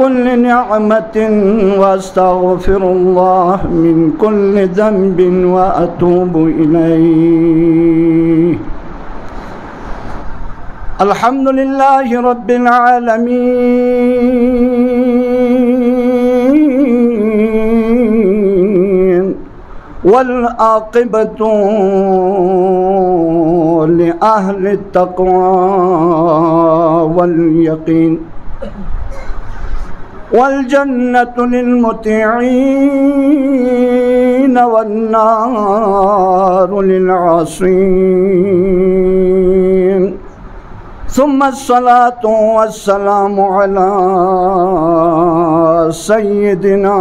كل نعمة واستغفر الله من كل ذنب وأتوب إليه. الحمد لله رب العالمين والعاقبة لأهل التقوى واليقين والجنة للمطيعين والنار للعاصين. ثم الصلاة والسلام على سيدنا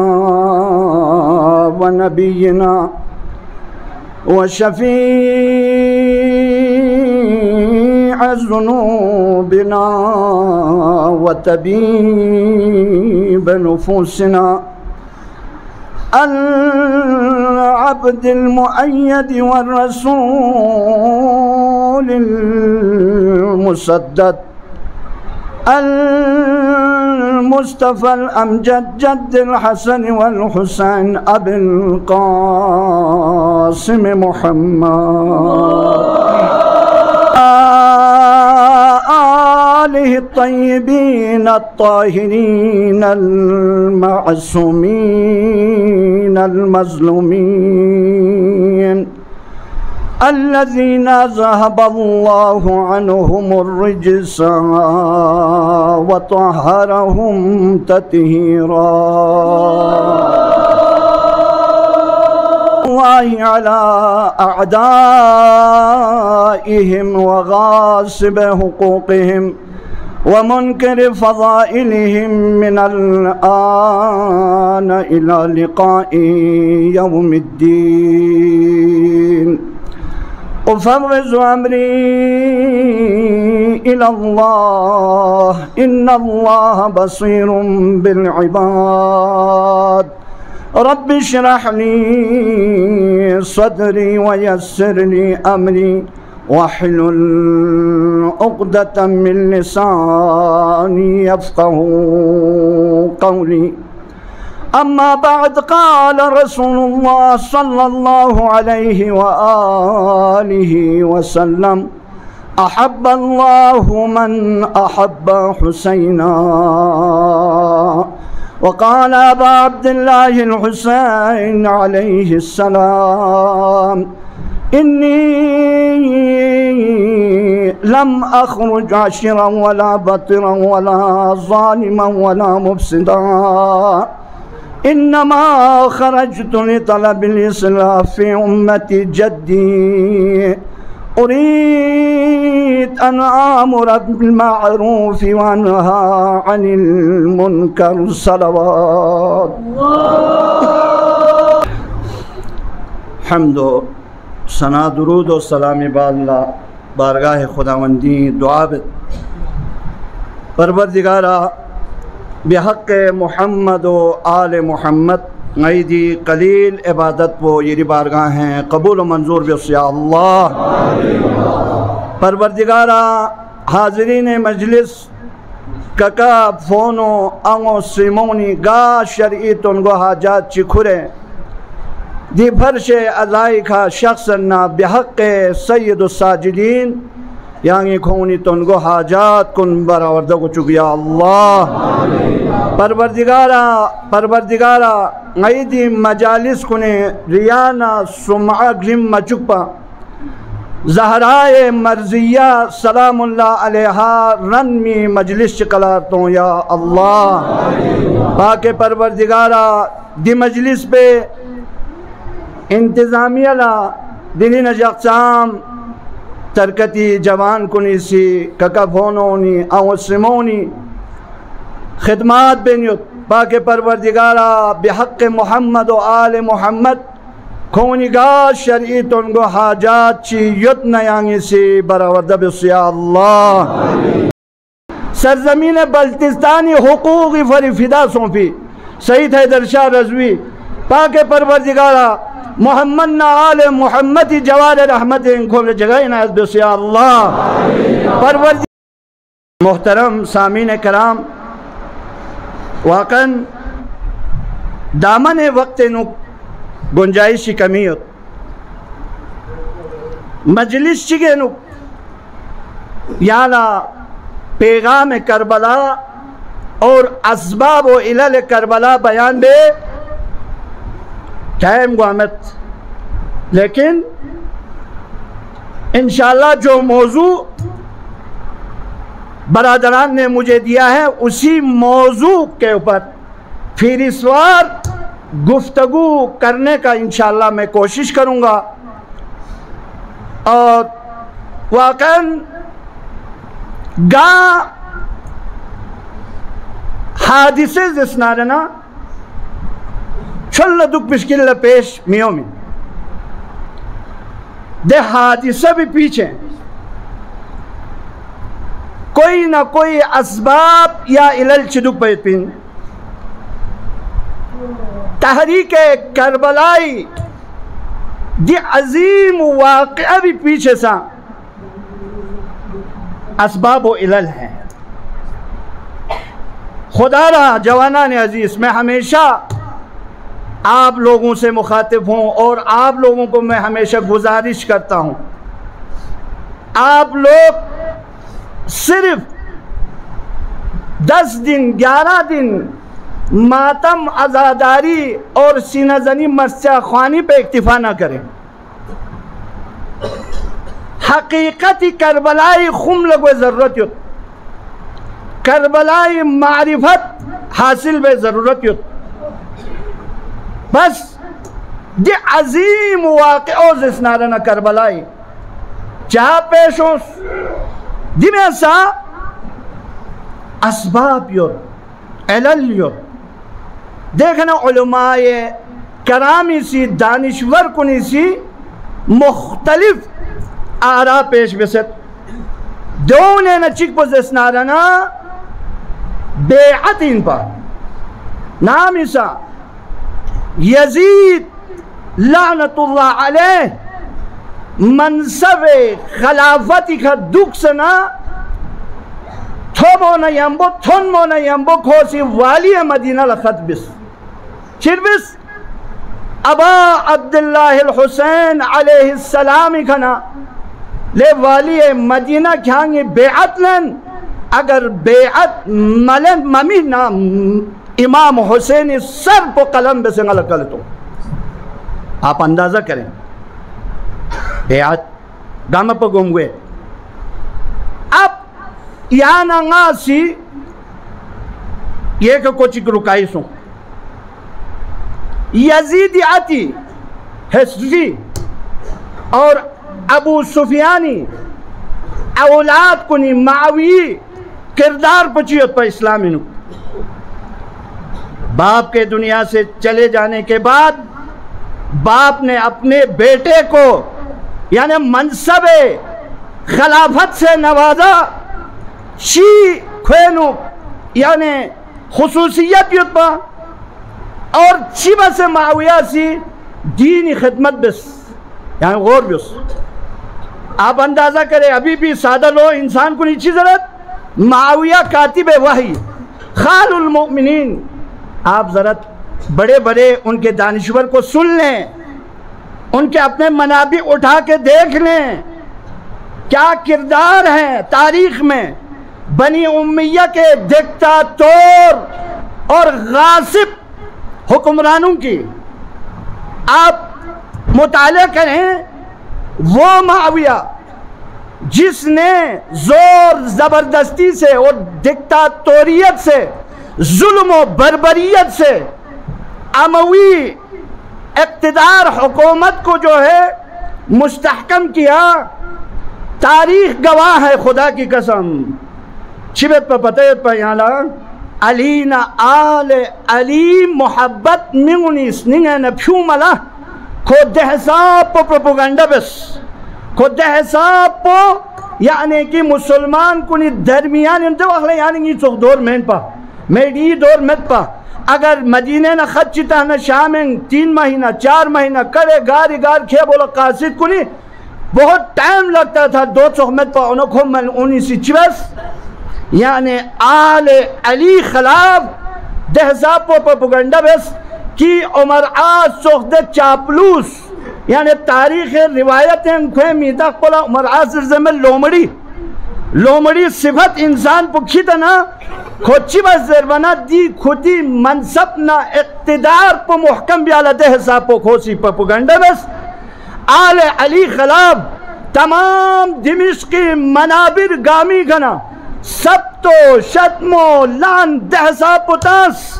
ونبينا وشفيع ذنوبنا وطبيب نفوسنا العبد المؤيد والرسول المسدد المصطفى الأمجد جد الحسن والحسين أبي القاسم محمد آله الطيبين الطاهرين المعصومين المظلومين الذين ذهب الله عنهم الرجس وطهرهم تطهيرا. الله على أعدائهم وغاصب حقوقهم ومنكر فضائلهم من الآن إلى لقاء يوم الدين. أفوض أمري إلى الله إن الله بصير بالعباد. رب اشرح لي صدري ويسر لي أمري واحلل عقدة من لساني يفقه قولي. أما بعد، قال رسول الله صلى الله عليه وآله وسلم: أحب الله من أحب حسينا. وقال أبا عبد الله الحسين عليه السلام: إني لم أخرج عشرا ولا بطرا ولا ظالما ولا مفسدا، إنما خرجت لطلب الإصلاح في أمة جدي، أريد أن آمر بالمعروف وأنهى عن المنكر. صلوات حمد و ثنا درود و سلام بالله بارگاہ خداوندی دعا بد. پروردگارا بحق محمد و آل محمد عیدی قلیل عبادت وہ یہ بارگاہ ہیں قبول و منظور بس یا اللہ. پروردگارا حاضرین مجلس ککا فونو انگو سیمونی گا شرعی تنگو حاجات چکھرے دی فرش ازائی کا شخصنا بحق سید الساجدین یعنی کھونی تنگو حاجات کن براوردہ کو چکیا اللہ. پروردگارا عیدی مجالس کنے ریانا سمعہ گرم مچکپا زہرائے مرضیہ سلام اللہ علیہا رنمی مجلس چکلارتوں یا اللہ. پاک پروردگارا دی مجلس پہ انتظامیہ لا دینی نجاقسام ترکتی جوان کنی سی ککفونونی اوسمونی خدمات بینیت. پاک پروردگارا بحق محمد و آل محمد کونی گا شرعی تنگو حاجات چی یت نیانگی سی براوردہ بس یا اللہ. سرزمین بلتستانی حقوقی فری فدا سونپی سید حیدر شاہ رضوی. پاک پروردگارا محمد نا آل محمد جوار رحمت انکھوں جگہ عنایت بس یا اللہ. پروردگار محترم سامعین کرام، واقعا دامن وقت نو گنجائش کمی ہوت مجلس چگے نو یانا پیغام کربلا اور اسباب و علل کربلا بیان بے ٹائم گوامت، لیکن انشاءاللہ جو موضوع برادران نے مجھے دیا ہے اسی موضوع کے اوپر فہرستوار گفتگو کرنے کا انشاءاللہ میں کوشش کروں گا. اور واقعاً گاں حادثے زسنارنا چھل دک مشکل پیش میوں میں دے حادثہ بھی پیچھے کوئی نہ کوئی اسباب یا علل چدک پیت پین. تحریک کربلائی دی عظیم واقعہ بھی پیچھے سا اسباب و علل ہیں. خدا رہا جوانان عزیز، میں ہمیشہ آپ لوگوں سے مخاطب ہوں اور آپ لوگوں کو میں ہمیشہ گزارش کرتا ہوں، آپ لوگ صرف 10 دن 11 دن ماتم عزاداری اور سینہ زنی مرثیہ خوانی پہ اکتفا نہ کریں. حقیقت کربلائی خم لگوے ضرورت یت، کربلائی معرفت حاصل بے ضرورت یت. بس دی عظیم واقعہ زسنارنا کربلائی جہاں پیش ہوں دی میں ایسا اسباب یت علل یت دیکھنا علماء کرامی سی دانشور کنی سی مختلف آراء پیش بست. دونے نچک پو زسنارنا بیعت ان پا نام ایسا یزید لعنت اللہ علیہ منصب خلافتی کا دکھ سنا تھو مونا یمبو تھن مونا یمبو کھوسی والی مدینہ لخط بس چیر بس ابا عبداللہ الحسین علیہ السلام کھنا لے والی مدینہ کھانگی بیعت لن اگر بیعت ملن ممینا امام حسین سر پو قلم بے سنگا لکلتو. آپ اندازہ کریں بیعت گاما پا گمگوے. اب یانا نگا سی یہ کہ کچھ رکائی سوں یزید آتی حسجی اور ابو سفیانی اولاد کنی معاوی کردار پچیت پر اسلامی نو. باپ کے دنیا سے چلے جانے کے بعد باپ نے اپنے بیٹے کو یعنی منصب خلافت سے نوازا. شی کھوینو یعنی خصوصیت یتبا اور چیبہ سے معاویہ سی دینی خدمت بس یعنی غور بس. آپ اندازہ کریں ابھی بھی سادہ لو انسان کو نیچی ضرورت معاویہ کاتب وحی خال المؤمنین. آپ ذرا بڑے بڑے ان کے دانشور کو سن لیں، ان کے اپنے منابع اٹھا کے دیکھ لیں کیا کردار ہیں تاریخ میں بنی امیہ کے ڈکٹاتور اور غاصب حکمرانوں کی. آپ مطالعہ کریں وہ معاویہ جس نے زور زبردستی سے اور ڈکٹاتوریت سے ظلم و بربریت سے اموی اقتدار حکومت کو جو ہے مستحکم کیا. تاریخ گواہ ہے خدا کی قسم. چھبت پہ پتیت پہ یہاں لگا علینا آل علی محبت نگونیس نگن پیو ملا خود حساب پو پروپوگنڈا بس خود حساب پو یعنی کہ مسلمان کنی درمیان انتو اخلی یعنی کہ چوک دور مین پا میڈی دور مت پا اگر مدینہ نہ خط چیتا نہ شامن 3 مہینہ 4 مہینہ کرے گاری گار کھے بولا قاصد کنی بہت ٹائم لگتا تھا 200 مت پا انہوں کو من 19 یعنی آل علی خلاف دهساب و پروپاگاندا بس کی عمر آز سخت چاپلوس یعنی تاریخ روایت کوئی میتا قولا عمر آز زمین لومڑی صفت انسان پکھی تنا کھوچی بس زربنا دی خودی منصب نا اقتدار پا محکم بیالا دهساب پا کھوسی پروپاگاندا بس آل علی خلاف تمام دمشقی منابر گامی کنا سب تو شتم و لان دهساب پتاس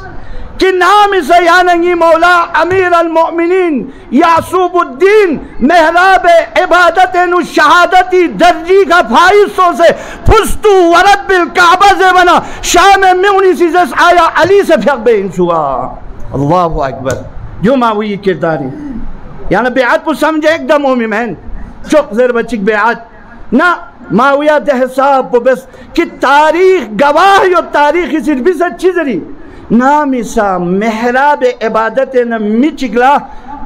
کہ نام سے یاننگی مولا امیر المؤمنین یعصوب الدین محراب عبادت نو شہادتی درجی کا فائصوں سے پھستو ورد بالکعبہ سے بنا شام میونی سیزس آیا علی سے پھیق بے انسوا اللہ اکبر جو ماوی کرداری یعنی بیعت پو سمجھے ایک دم اومی مہن چک زیر بچک بیعت نا ماویہ دہساب پو بس کہ تاریخ گواہ یو تاریخی صرف بھی سچی زری نامی سا محراب عبادت نمی چکلا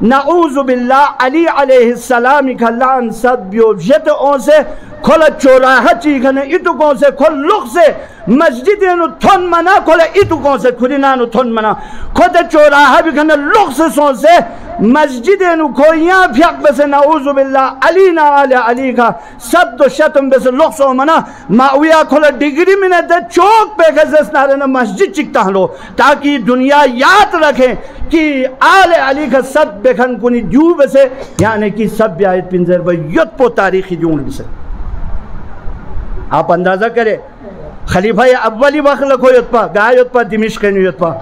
نعوذ باللہ علی علیہ السلام کا لعن صد بیو جت اون سے کھولا چوراہ چیکھنے اتو کون سے کھول لغ سے مسجد انو تھن منا کھولا اتو کون سے کھولینانو تھن منا کھول چوراہ بھی کھنے لغ سے سون سے مسجد انو کھویاں پھیق بس نعوذ باللہ علی نا آل علی کا سب تو شتم بس لغ سو منا ماویہ کھولا ڈگری میں دے چوک پہ خزس نارنا مسجد چکتا ہلو تاکہ دنیا یاد رکھیں کہ آل علی کا سب بکھن کنی جو بسے یعنی کہ سب بیایت پنزر بیت پو تاریخی جون بسے آپ اندازہ کرے خلیفہ اولی وقت لکھو یتپا گاہ یتپا دمشقینو یتپا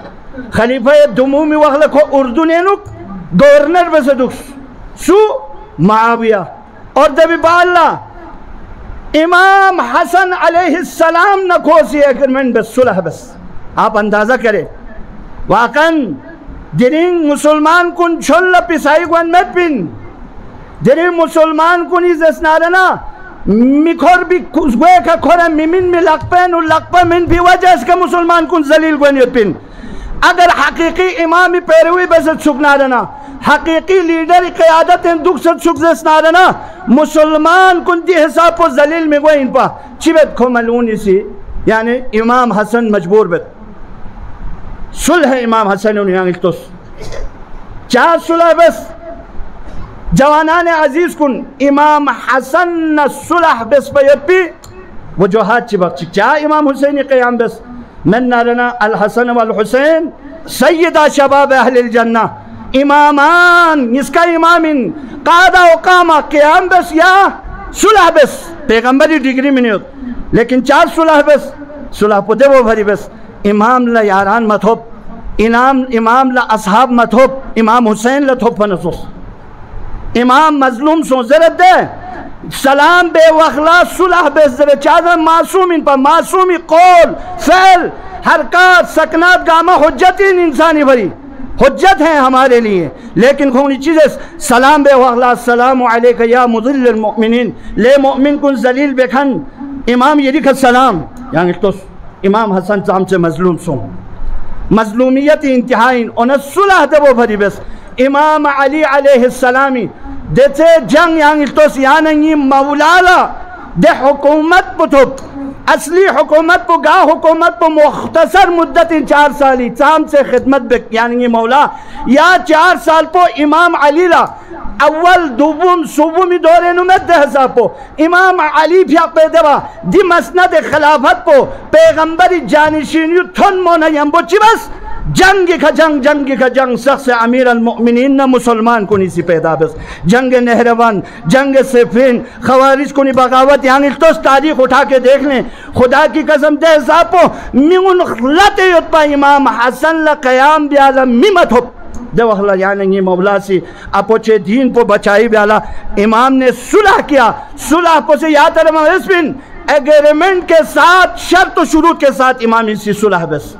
خلیفہ دمومی وقت لکھو اردنینو گورنر بس دکس سو معاویہ اور دبی باللہ امام حسن علیہ السلام نکھوسی اگرمنٹ بس صلح بس آپ اندازہ کرے واقعاً درین مسلمان کن چھل پسائی گوان مت پین درین مسلمان کن ایزس نارنا میکھور بھی گوئے کا کھورا میمین میں لقپین و لقپہ من بھی وجہ اس کا مسلمان کن ذلیل گوینیت پین اگر حقیقی امامی پیروی بسد سکنا رنا حقیقی لیڈر قیادت ان دکھ ست سکزس نارنا مسلمان کن دی حساب و ذلیل میں گوئین پا چی بیت کھو ملونی سی یعنی امام حسن مجبور بیت صلح امام حسن انہی آنگل چار صلح بس جوانان عزیز کن امام حسن صلح بس بیت پی وجوہات چی بخش چاہ امام حسینی قیام بس من نارنا الحسن والحسین سیدہ شباب اہل الجنہ امامان اس کا امامن قادہ و قامہ قیام بس یا صلح بس پیغمبری ڈگری میں نہیں ہوتا لیکن چار صلح بس صلح پتے وہ بھری بس امام لا یاران متھوب امام لا اصحاب متھوب امام حسین لا تھوب فنسوس امام مظلوم سو زرد دے سلام بے وخلا صلح بے زرد چادر معصوم ان پر معصومی قول فعل حرکات سکنات گامہ حجت انسانی بھری حجت ہیں ہمارے لیے لیکن کونی چیزیں سلام بے وخلا السلام علیکہ یا مضل المؤمنین لے مؤمن کن ذلیل بکھن امام یہ لکھت سلام یعنی تو امام حسن صاحب سے مظلوم سو مظلومیت انتہائین انہیں صلح دے وہ بھری بس امام علی علیہ السلامی دیتے جنگ یعنی توس یعنی مولالا دے حکومت پتھوب اصلی حکومت پو گاہ حکومت پو مختصر مدت 4 سالی چام سے خدمت بک یعنی مولا یا 4 سال پو امام علی لا اول دوم صوبومی دورے نمت دے حساب پو امام علی پھیاق پہ دوا دی مسند خلافت پو پیغمبری جانشینیو تھن مونا یمبو چی بس جنگی کا جنگ سخت امیر المؤمنین نہ مسلمان کو نہیں سی پیدا بس جنگ نہروان جنگ صفین خوارج کو نہیں بغاوت یعنی تو تاریخ اٹھا کے دیکھ لیں خدا کی قسم دے زاپو میون خلط یتپا امام حسن لقیام بیالا میمت ہو دے وخلا یعنی مولا سی اپوچے دین پو بچائی بیالا امام نے صلح کیا صلح پو سے یاد رہا اس بن ایگریمنٹ کے ساتھ شرط و شروط کے ساتھ امام اسی صلح بس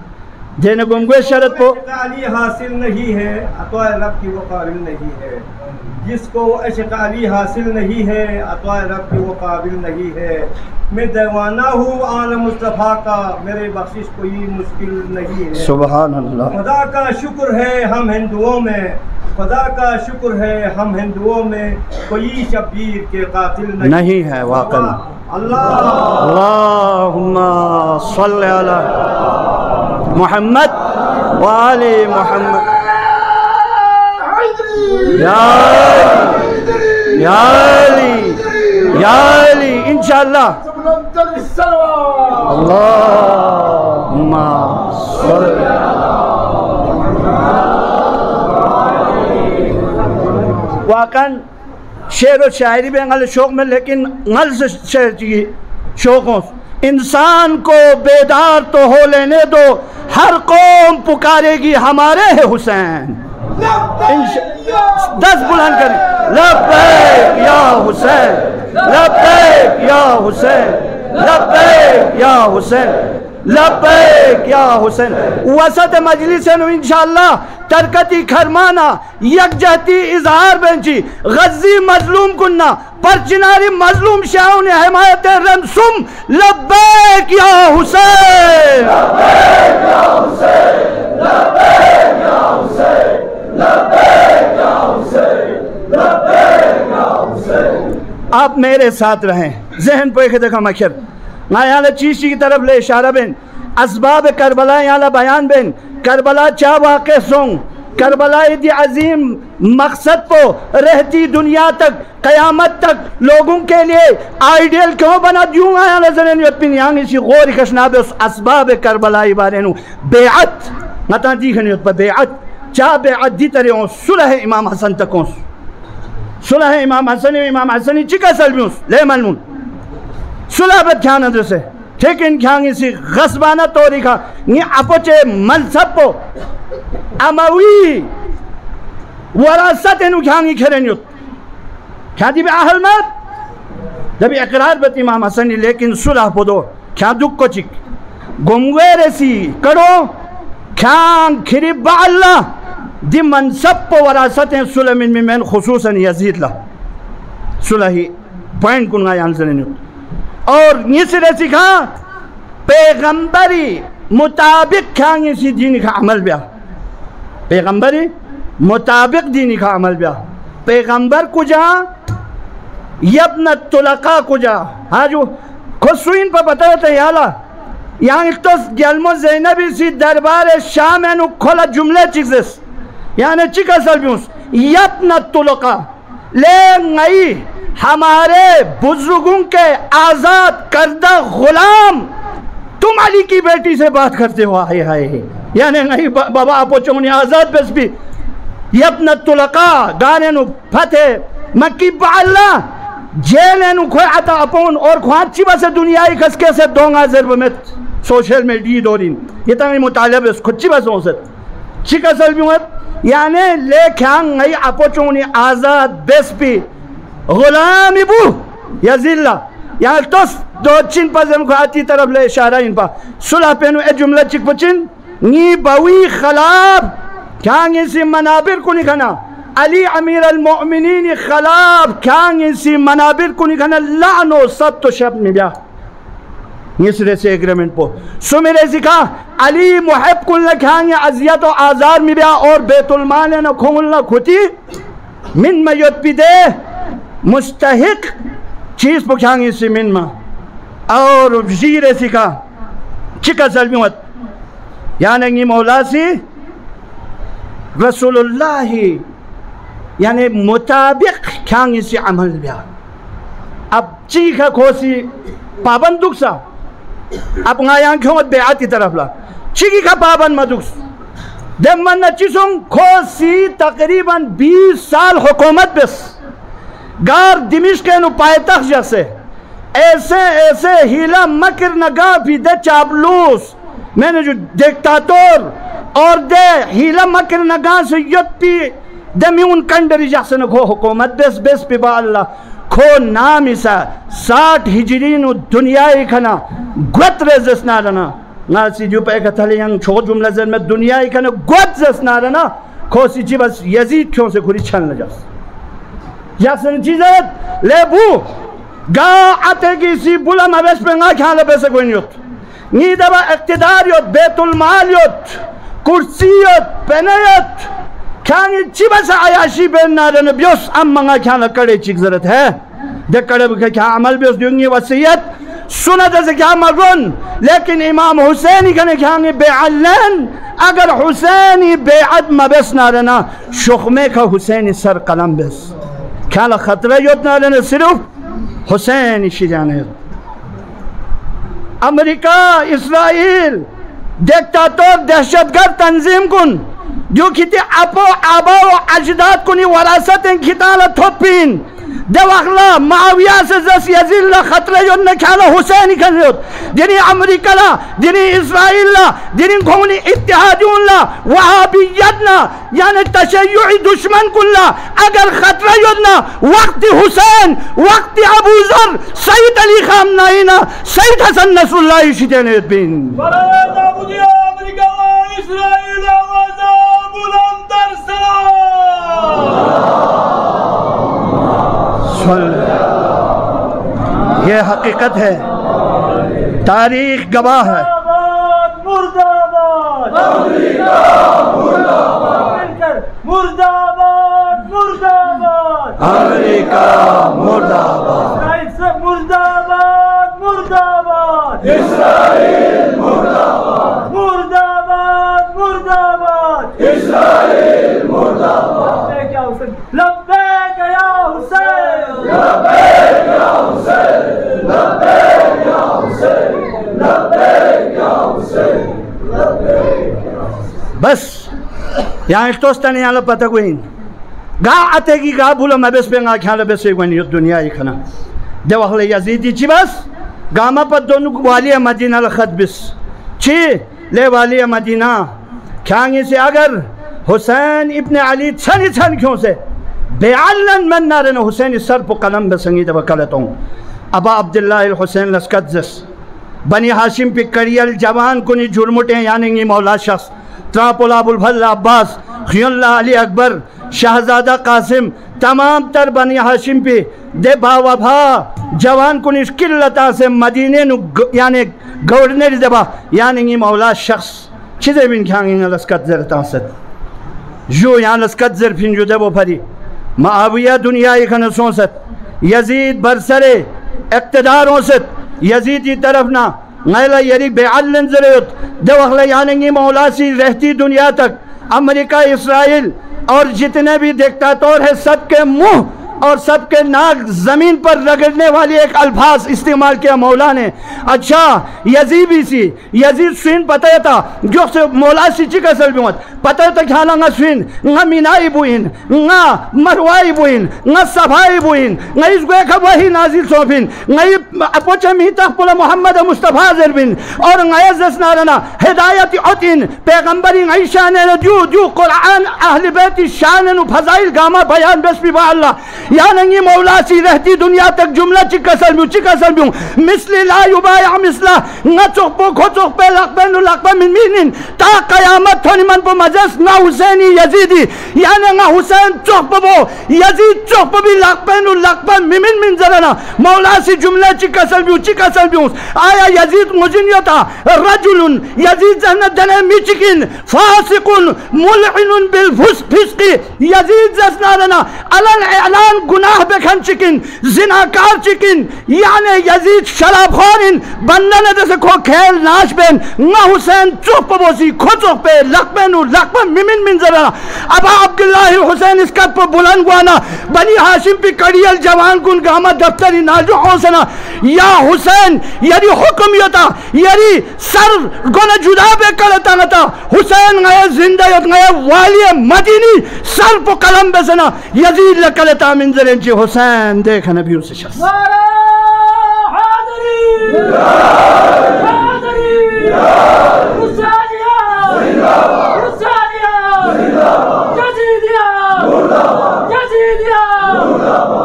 دینے گمگوے شرط پو علی حاصل نہیں ہے عطا رب کی وہ قابل نہیں ہے جس کو عشق علی حاصل نہیں ہے عطا رب کی وہ قابل نہیں ہے میں دیوانہ ہوں آل مصطفیٰ کا میرے بخشش کوئی مشکل نہیں ہے سبحان اللہ خدا کا شکر ہے ہم ہندوؤں میں خدا کا شکر ہے ہم ہندوؤں میں کوئی شبیر کے قاتل نہیں ہے واقعا اللہم صلی علی محمد وآل محمد یا علی یا علی انشاءاللہ اللہم صلی واقعاً شعر و شاعری بھی انگل شوق میں لیکن غل سے شعر کی شوقوں انسان کو بیدار تو ہو لینے دو ہر قوم پکارے گی ہمارے ہے حسین 10 بلند کریں لبیک یا حسین لبیک یا حسین لبیک یا حسین لبیک یا حسین وسط مجلس انشاءاللہ ترکتی کھرمانا یکجہتی اظہار بینچی غزی مظلوم کننا پرچناری مظلوم شاہون حمایت رنسم لبیک یا حسین لبیک یا حسین لبیک یا حسین لبیک یا حسین لبیک یا حسین آپ میرے ساتھ رہیں ذہن پہ ایک دیکھا مکھر یہاں چیشی کی طرف لے اشارہ بین اسباب کربلا یہاں بیان بین کربلا چاہ واقع سونگ کربلا دی عظیم مقصد کو رہتی دنیا تک قیامت تک لوگوں کے لیے آئیڈیل کیوں بنا دیوں آیا نظرین یپین یہاں اسی غور کشناب اس اسباب کربلائی بارے نو بیعت نتا دیکھنی اتپا بیعت چاہ بیعت دی ترے ہوں صلح امام حسن تکوں صلح امام حسنی چکا سلبیوں لے ملمون صلح بد کھانا ادرسے ٹھیک ان کھانگی سی غصبانہ توری کھا نی اپوچے منصب پو اموی وراثت انو کھانگی کھرینیوت کھا دی بے اہل مات جبی اقرار بت امام حسنی لیکن صلح پو دو کھا دک کو چک گمگوے رسی کرو کھانگ کھری با اللہ دی منصب پو وراثت صلح من خصوصاً یزید لا صلحی پوائنٹ کنگا یہاں زنینیوت اور یہ سرے سکھا پیغمبری مطابق کھانگی سی دینی کا عمل بیا پیغمبری مطابق دینی کا عمل بیا پیغمبر کو جا یبن الطلقاء کو جا ہاں جو خسوین پر بتا رہتا ہے یالا یہاں اتوس گلمو زینبی سی دربار شام اینو کھولا جملے چیزس یعنی چکا سلبیونس یبن الطلقاء لے نئی ہمارے بزرگوں کے آزاد کردہ غلام تم علی کی بیٹی سے بات کرتے ہو آئے آئے یعنی نہیں بابا آپو چونی آزاد بس بھی یبن الطلقاء گانے نو فتح مکی با اللہ جیلے نو کھوئی عطا اپون اور کھوانچی بس دنیای کس کے سے دونگا ضرب میں سوشل میڈیا دورین یہ تمہیں مطالب ہے کھچی بس ہوں سر چکا سل بھی ہوئے یعنی لے کھانگ نئی اپو چونی آزاد بس بھی غلامی بو یزید اللہ یہاں توس دو چین پا زم کو آتی طرف لے اشارہ ان پا صلح پینو اے جملہ چک پچن نی باوی خلاب کھانگی سی منابر کو نکھنا علی امیر المؤمنین خلاب کھانگی سی منابر کو نکھنا لعنو سب تو شب میں بیا یہ سرے سے اگریمنٹ پو سو میرے سکھا علی محب کن لکھانگی عذیت و آزار میں بیا اور بیت المال نہ کھونگل نہ کھوتی من میت پی دے مستحق چیز پکھانگی سی من ما اور زیر سکھا چکا سلمیوت یعنی مولا سی رسول اللہ یعنی مطابق کھانگی سی عمل بیا اب چیکھا کھوسی پابند دکسا اب یہاں کیوں بیعت کی طرف لا چیکی کا پابند مدکس دم من چیزوں کھوسی تقریباً 20 سال حکومت بس گار دمشق نو پائتخ جیسے ایسے ہیلا مکر نگا بھی دے چابلوس میں نے جو ڈکٹاتور اور دے ہیلا مکر نگا سے یتی دے میون کنڈری جیسے نکو حکومت بس پی با اللہ کھو نامی سا 60 ہجرین و دنیای کھنا گوت رزس نارنا ناسی جو پہ ایک تھلی ینگ چھو جملہ زر میں دنیای کھنا گوت رزس نارنا کھو سی چی بس یزید کیوں سے کھوری چھن لجاس یاسن چیزت لے بو گا آتے کی سی بولا مویس پہ نگا کھانا پیسے کوئی نیوت نی دبا اقتدار یوت بیت المال یوت کرسی یوت پینیوت کھانی چی بس عیاشی بین نارن بیوس ام منگا کھانا کڑے چیک ضرورت ہے دے کڑے بکھے کھا عمل بیوس دیونگی وسیعت سنت سے کیا مگن لیکن امام حسینی کنے کھانگے بیعلن اگر حسینی بیعت مبس نارنا شخمے کا حسینی سر قلم بس کھالا خطرہ یوت نارنا صرف حسینی شجانے امریکہ اسرائیل دیکتاتور دہشت گرد تنظیم کن جو کھتی اپو آبا و اجداد کنی وراثت کھتالا تھوپین دوخلا معاویہ سے زس یزید لا خطرہ یود نکھالا حسینی کن یود دینی امریکہ لا دینی اسرائیل لا دینی کھونی اتحادیون لا وہابیت نا یعنی تشیعی دشمن کن لا اگر خطرہ یود نا وقت حسین وقت ابو ذر سید علی خامنائینا سید حسن نصر اللہ شیطین یود بین برایت آبودی امریکہ و اسرائیل آوازہ بلندر سلام یہ حقیقت ہے تاریخ گواہ ہے مرد آباد امریکہ مرد آباد مرد آباد مرد آباد امریکہ مرد آباد مرد آباد مرد آباد اسرائیل مرد آباد مرد آباد مرد آباد اسرائیل مرد آباد لبیک یا حسین لبیک یا حسین لبیک یا حسین لبیک یا حسین لبیک یا حسین بس یہاں اشتوستانی یہاں پتہ کوئی گا آتے گی گا بھولا مبس پہ گا کھانا بس ایک ونی دنیا ہی کھنا دے وقت یزیدی چی بس گاما پا دونوں والی مدینہ لخط بس چی لے والی مدینہ کھانگی سے اگر حسین ابن علی چھنی چھن کیوں سے بیعلن من نارن حسین سر پو قلم بسنگی دبا کلتوں ابا عبداللہ الحسین لسکتزس بنی حاشم پی کریل جوان کنی جرمٹیں یعنی مولا شخص تراپول ابو الفضل عباس خی اللہ علی اکبر شہزادہ قاسم تمام تر بنی حاشم پی دے باوابھا جوان کنی کلتا سے مدینے نو یعنی گورنر دبا یعنی مولا شخص چیزے بین کھانگی لسکتزر تانست جو یہاں لسکتزر پھین جو دے وہ پھری معاویہ دنیای کھنا سونست یزید برسر اقتداروں ست یزیدی طرف نا غیلہ یری بیعلن ذریعت دے وقلہ یعنی مولا سی رہتی دنیا تک امریکہ اسرائیل اور جتنے بھی دیکتاتور ہے سب کے منہ اور سب کے ناک زمین پر رگڑنے والی ایک الفاظ استعمال کیا مولا نے اچھا یزیدی سی یزید سوین پتہ تھا جو سے مولا سی چکا سل بیمت پتہ تھا کھانا گا سوین گا مینائی بوئین گا مروائی بوئین گا صفائی بوئین گا اس گوئے کا وحی نازل سوپین گا اپوچہ میتاق پولا محمد مصطفیٰ ذربین اور گا عزت نارنا ہدایت عطین پیغمبری گا شانین جو قرآن اہل بیت شانین فضائل گاما بیان بس بی با اللہ یا ننگی مولا سی رہتی دنیا تک جملہ چکا سلمیوں مثل لا یبایع مثلہ نا چوک پو چوک پہ لقبین و لقبین من مینین تا قیامت تھونی من پو مجلس نا حسینی یزیدی یعنی نا حسین چوک پو یزید چوک پو بھی لقبین و لقبین من ذرنا مولا سی جملہ چکا سلمیوں آیا یزید مجنیتا رجل یزید زہنت دنے میچکن فاسقن ملعن بالفسق یزید زسنارنا علن اعلان گناہ بکھن چکن زناکار چکن یعنی یزید شراب خورن بندن دے سے کھو کھیل ناش بین نا حسین چوک پہ بوسی کھو چوک پہ لقبین من ذرا ابا عبداللہ حسین اس کت پہ بلند گوانا بنی حاشم پہ کڑیل جوان کن گاما دفتری ناجو حوصنا یا حسین یعنی حکم یتا یعنی سر گونا جدا بے کرتا نتا حسین غیر زندہ یت غیر والی مدینی سر پہ قلم بسنا یزید لکلتا منظر انچی حسین دیکھا نبی اسے شخص نعرہ حاضری حاضری حسینیہ حسینیہ یزیدیہ یزیدیہ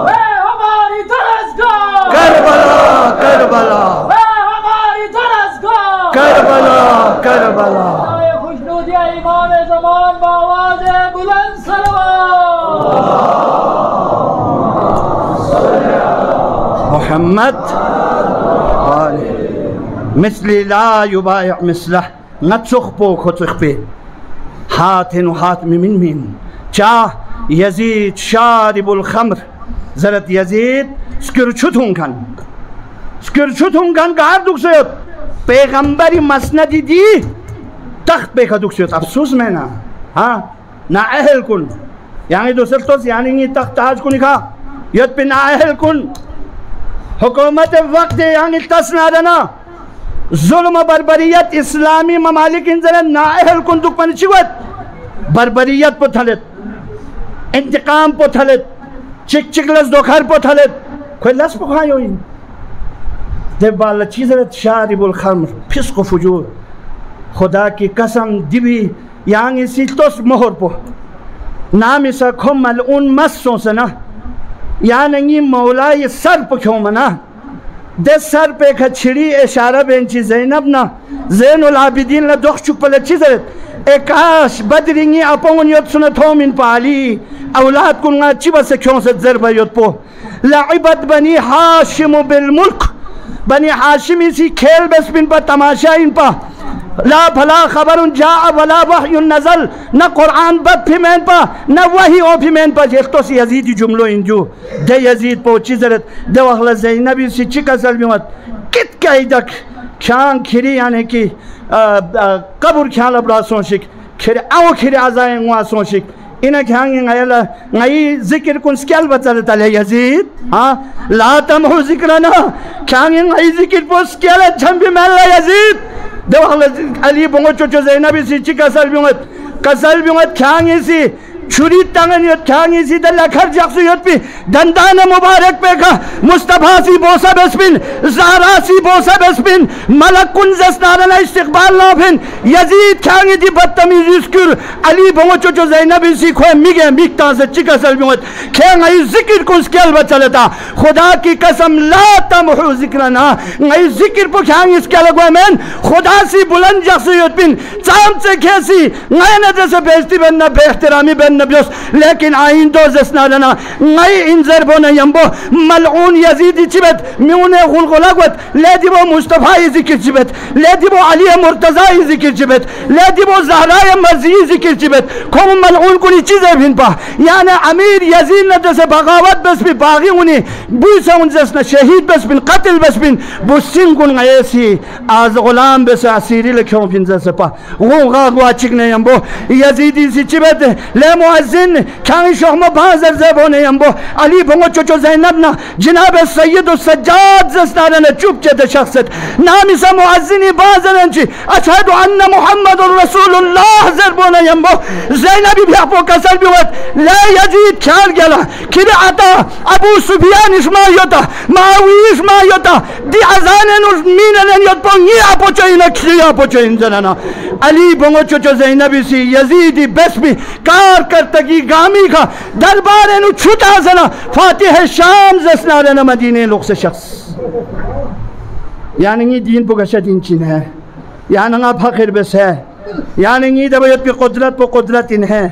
اے ہماری درسگاہ کربلا کربلا اے ہماری درسگاہ کربلا کربلا اے خوشنودی امام زمان باواز بلند سلوات محمد مثلی لا یبایع مثلہ نچخ پو کھچخ پہ ہاتھن و ہاتھ من چاہ یزید شارب الخمر زرت یزید سکر چھتوں کن skirchutum kan gar duksuyot peygamberi masnadi di takht pe kaduksuyot afsus mena ha na ahel kun yani dosertos yani ni takht taj kun kha yot bin ahel kun hukumat waqt yani tasnadana zulm barbariyat islami mamalik inzara na ahel kun dukman chiwat barbariyat po thalet intiqam po thalet چکلس دوکھر پو تھلت کوئی لس پو کھائیو N دیو بالا چیزرت شارب الخمر فسق و فجور خدا کی قسم دیوی یعنی سیلتوس مہر پو نامی سا کھم ملعون مسوں سنا یعنی مولائی سر پو کھوں منا دے سر پہ کھچڑی اشارہ بینچی زینب نا زین العابدین لدوخ چک پلت چیزرت اکاش بدرینگی اپون یود سنت ہومین پالی اولاد کن چی بس کیوں سے ضربہ یود پو لعبت بنی حاشم بالملک بنی حاشمی سی کھیل بس بن پا تماشا ان پا لا بھلا خبر جاء ولا وحی نزل نہ قرآن بد پھی مین پا نہ وحی او پھی مین پا جیختو سی یزیدی جملو انجو دے یزید پو چیزرت دے وخلا زینبی سی چکا سلمیوت کت کئی دک کھان کھری یعنی کی قبر کھان لبرا سونشک کھری او کھری عزائیں وہاں سونشک انہیں کھانگی غیی ذکر کن سکیل بچالت علیہ یزید لا تمہو ذکرنا کھانگی غیی ذکر پو سکیل جھمبی محلہ یزید دو علی بونگو چوچو زینبی سی چی کسل بیونگت کھانگی سی چھوری تنگن یوت کھانگی سی دل لکھر جاکسو یوت پی دندان مبارک پہ کا مصطفیٰ سی بوسا بسپن زہرا سی بوسا بسپن ملک کن زسنارنا استقبال نافن یزید کھانگی دی بدتمیزی اسکر علی بونگو چوچو زینبی سی کھوئے میگے میگتا سے چکا سل بیونگت کھانگی ذکر کن سکیل بچلتا خدا کی قسم لا تمحو ذکرنا غی ذکر پو کھانگی سکیل گوئے من خدا سی بلند جاکسو یوت پن چام سے کھیسی غی نجے سے بیشتی بننا بے احترامی بننا لیکن آئین دو زسنا لنا نئی انزر بونا یمبو ملعون یزیدی چبت میونے غلغلگوت لے دی بو مصطفی ذکر چبت لے دی بو علی مرتضی ذکر چبت لے دی بو زہراء مرضی ذکر چبت کھوم ملعون کنی چیزیں بھین پا یعنی امیر یزید نے جیسے بغاوت بس بھی باغی انہیں بوسا ان زسنا شہید بس بن قتل بس بن بسن کن ایسی آز غلام بس اسیری لکھوں بھین زیسے پا غاغوا چکنے یمبو یزیدی سی چبت لے معزن کھانی شہم بازر زیبونے یمبو علی بھنگو چوچو زینبنا جناب سید و سجاد زستانن چوب چیت شخصت نامی سا معزنی بازر انچی اشہد ان محمد رسول اللہ زربونے یمبو زینبی بھی اپو کسل بیوت لے یزید کھال گیا کھر آتا ابو سفیان اشمایوتا معاوی اشمایوتا دی ازانن اس مینن یود پو نی اپو چوئینا کھری اپو چوئین زنانا علی بھنگو چوچو زینبی سی یزیدی بس بھی کار کرتگی گامی کا دربارے نو چھتا زنا فاتح شام زسنا رہنا مدینہ لوگ سے شخص یعنی یہ دین پو گشت ان چین ہے یعنی آپ فقر بس ہے یعنی یہ دبیت پی قدرت پو قدرت ان ہے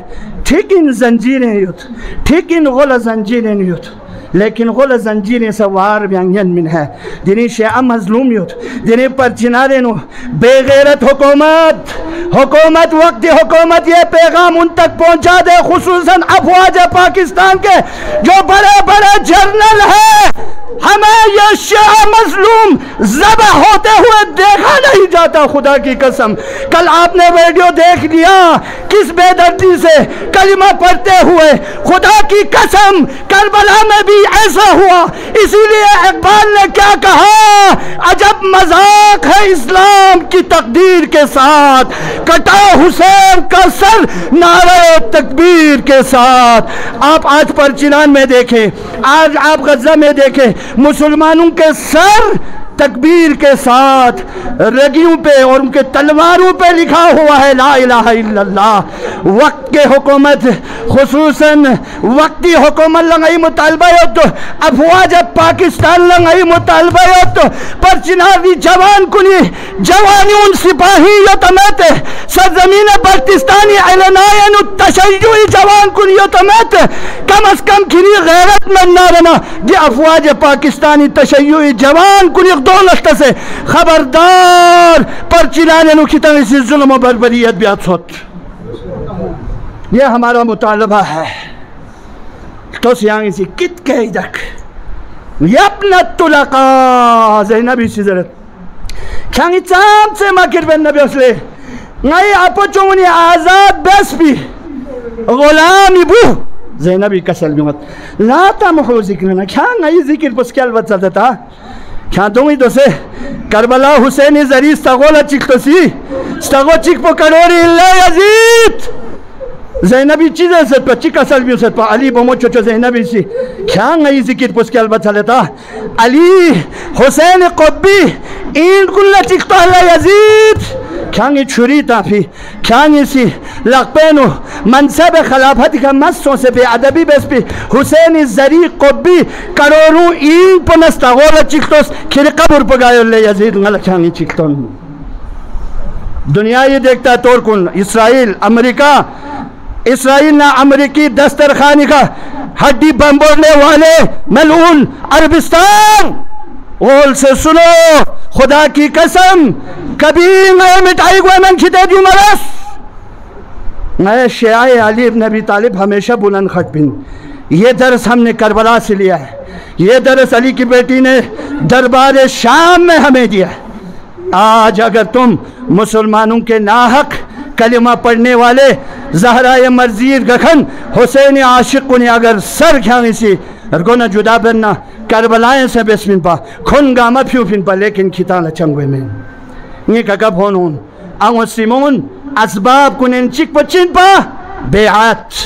ٹھیک ان زنجیریں یوت ٹھیک ان غل زنجیریں یوت لیکن غل زنجیریں سوار بیانگین من ہے دینی شیعہ مظلوم یوت دینی پر چنارے نو بے غیرت حکومت وقت حکومت یہ پیغام ان تک پہنچا دے خصوصاً افواج پاکستان کے جو بڑے بڑے جرنل ہیں ہمیں یہ شیعہ مظلوم ذبح ہوتے ہوئے دیکھا نہیں جاتا خدا کی قسم کل آپ نے ویڈیو دیکھ لیا کس بے دردی سے کلمہ پڑھتے ہوئے خدا کی قسم کربلا میں بھی ایسا ہوا اسی لیے اقبال نے کیا کہا عجب مذاق ہے اسلام کی تقدیر کے ساتھ کٹا حسین کا سر نعرہ تکبیر کے ساتھ آپ آج پرچنان میں دیکھیں آج آپ غزہ میں دیکھیں مسلمانوں کے سر تکبیر کے ساتھ رگیوں پہ اور ان کے تلواروں پہ لکھا ہوا ہے لا الہ الا اللہ وقت کے حکومت خصوصاً وقتی حکومت لنگائی مطالبہ یوتو افواج پاکستان لنگائی مطالبہ یوتو پر چناوی جوان کنی جوانی ان سپاہی یوتمیتے سرزمین بلتستانی اعلانائن تشیعی جوان کنی یوتمیتے کم از کم کنی غیرت من نارنا دی افواج پاکستانی تشیعی جوان کنی دولت سے خبردار پر چلانے نو کتنے سی ظلم و بربریت بیات سوت یہ ہمارا مطالبہ ہے تو سیانگی سی کت کہی دک یبن الطلقاء زینبی سیزرت کھانگی چام سے مکر بن نبی اسلے نئی اپو چونی آزاد بس بھی غلامی بو زینبی کسل بیمت لا تمحو ذکرنا کھانگ نئی ذکر پس کیا البت سلتا کھان دومی دو سے کربلا حسین زری استغولا چک تو سی استغو چک پو کروری اللہ یزید زینبی چیزیں سے پا چک اصل بھی اسے پا علی بمو چوچو زینبی سی کھان نئی ذکر پس کیا البت سلتا علی حسین قبی این کل چک تو اللہ یزید کھانگی چھری تافی کھانگی سی لقبینو منصب خلافت کا مستوں سے بے عدبی بس پی حسین زری قبی کرورو این پنستا غولا چکتوس کھر قبر پگایو لے یزید غلا کھانگی چکتون دنیا یہ دیکھتا ہے طور کن اسرائیل امریکہ اسرائیل نہ امریکی دسترخانی کا ہڈی بمبورنے والے ملعون عربستان غول سے سنو خدا کی قسم کبھی میں مٹائی گوئے من کھتے دیوں مرس میں شیعہ علی ابن ابی طالب ہمیشہ بلند خط بن یہ درس ہم نے کربلا سے لیا ہے یہ درس علی کی بیٹی نے دربار شام میں ہمیں دیا ہے آج اگر تم مسلمانوں کے ناحق کلمہ پڑھنے والے زہرائے مرزیر گکھن حسین عاشق کو نے اگر سر کھانے سی ارگونا جدا بننا کربلائیں سے بسمین پا کھن گاما پیو پین پا لیکن کھتانا چنگوے میں یہ کگب ہونون آنگو سیمون اسباب کنین چک پا چین پا بیعات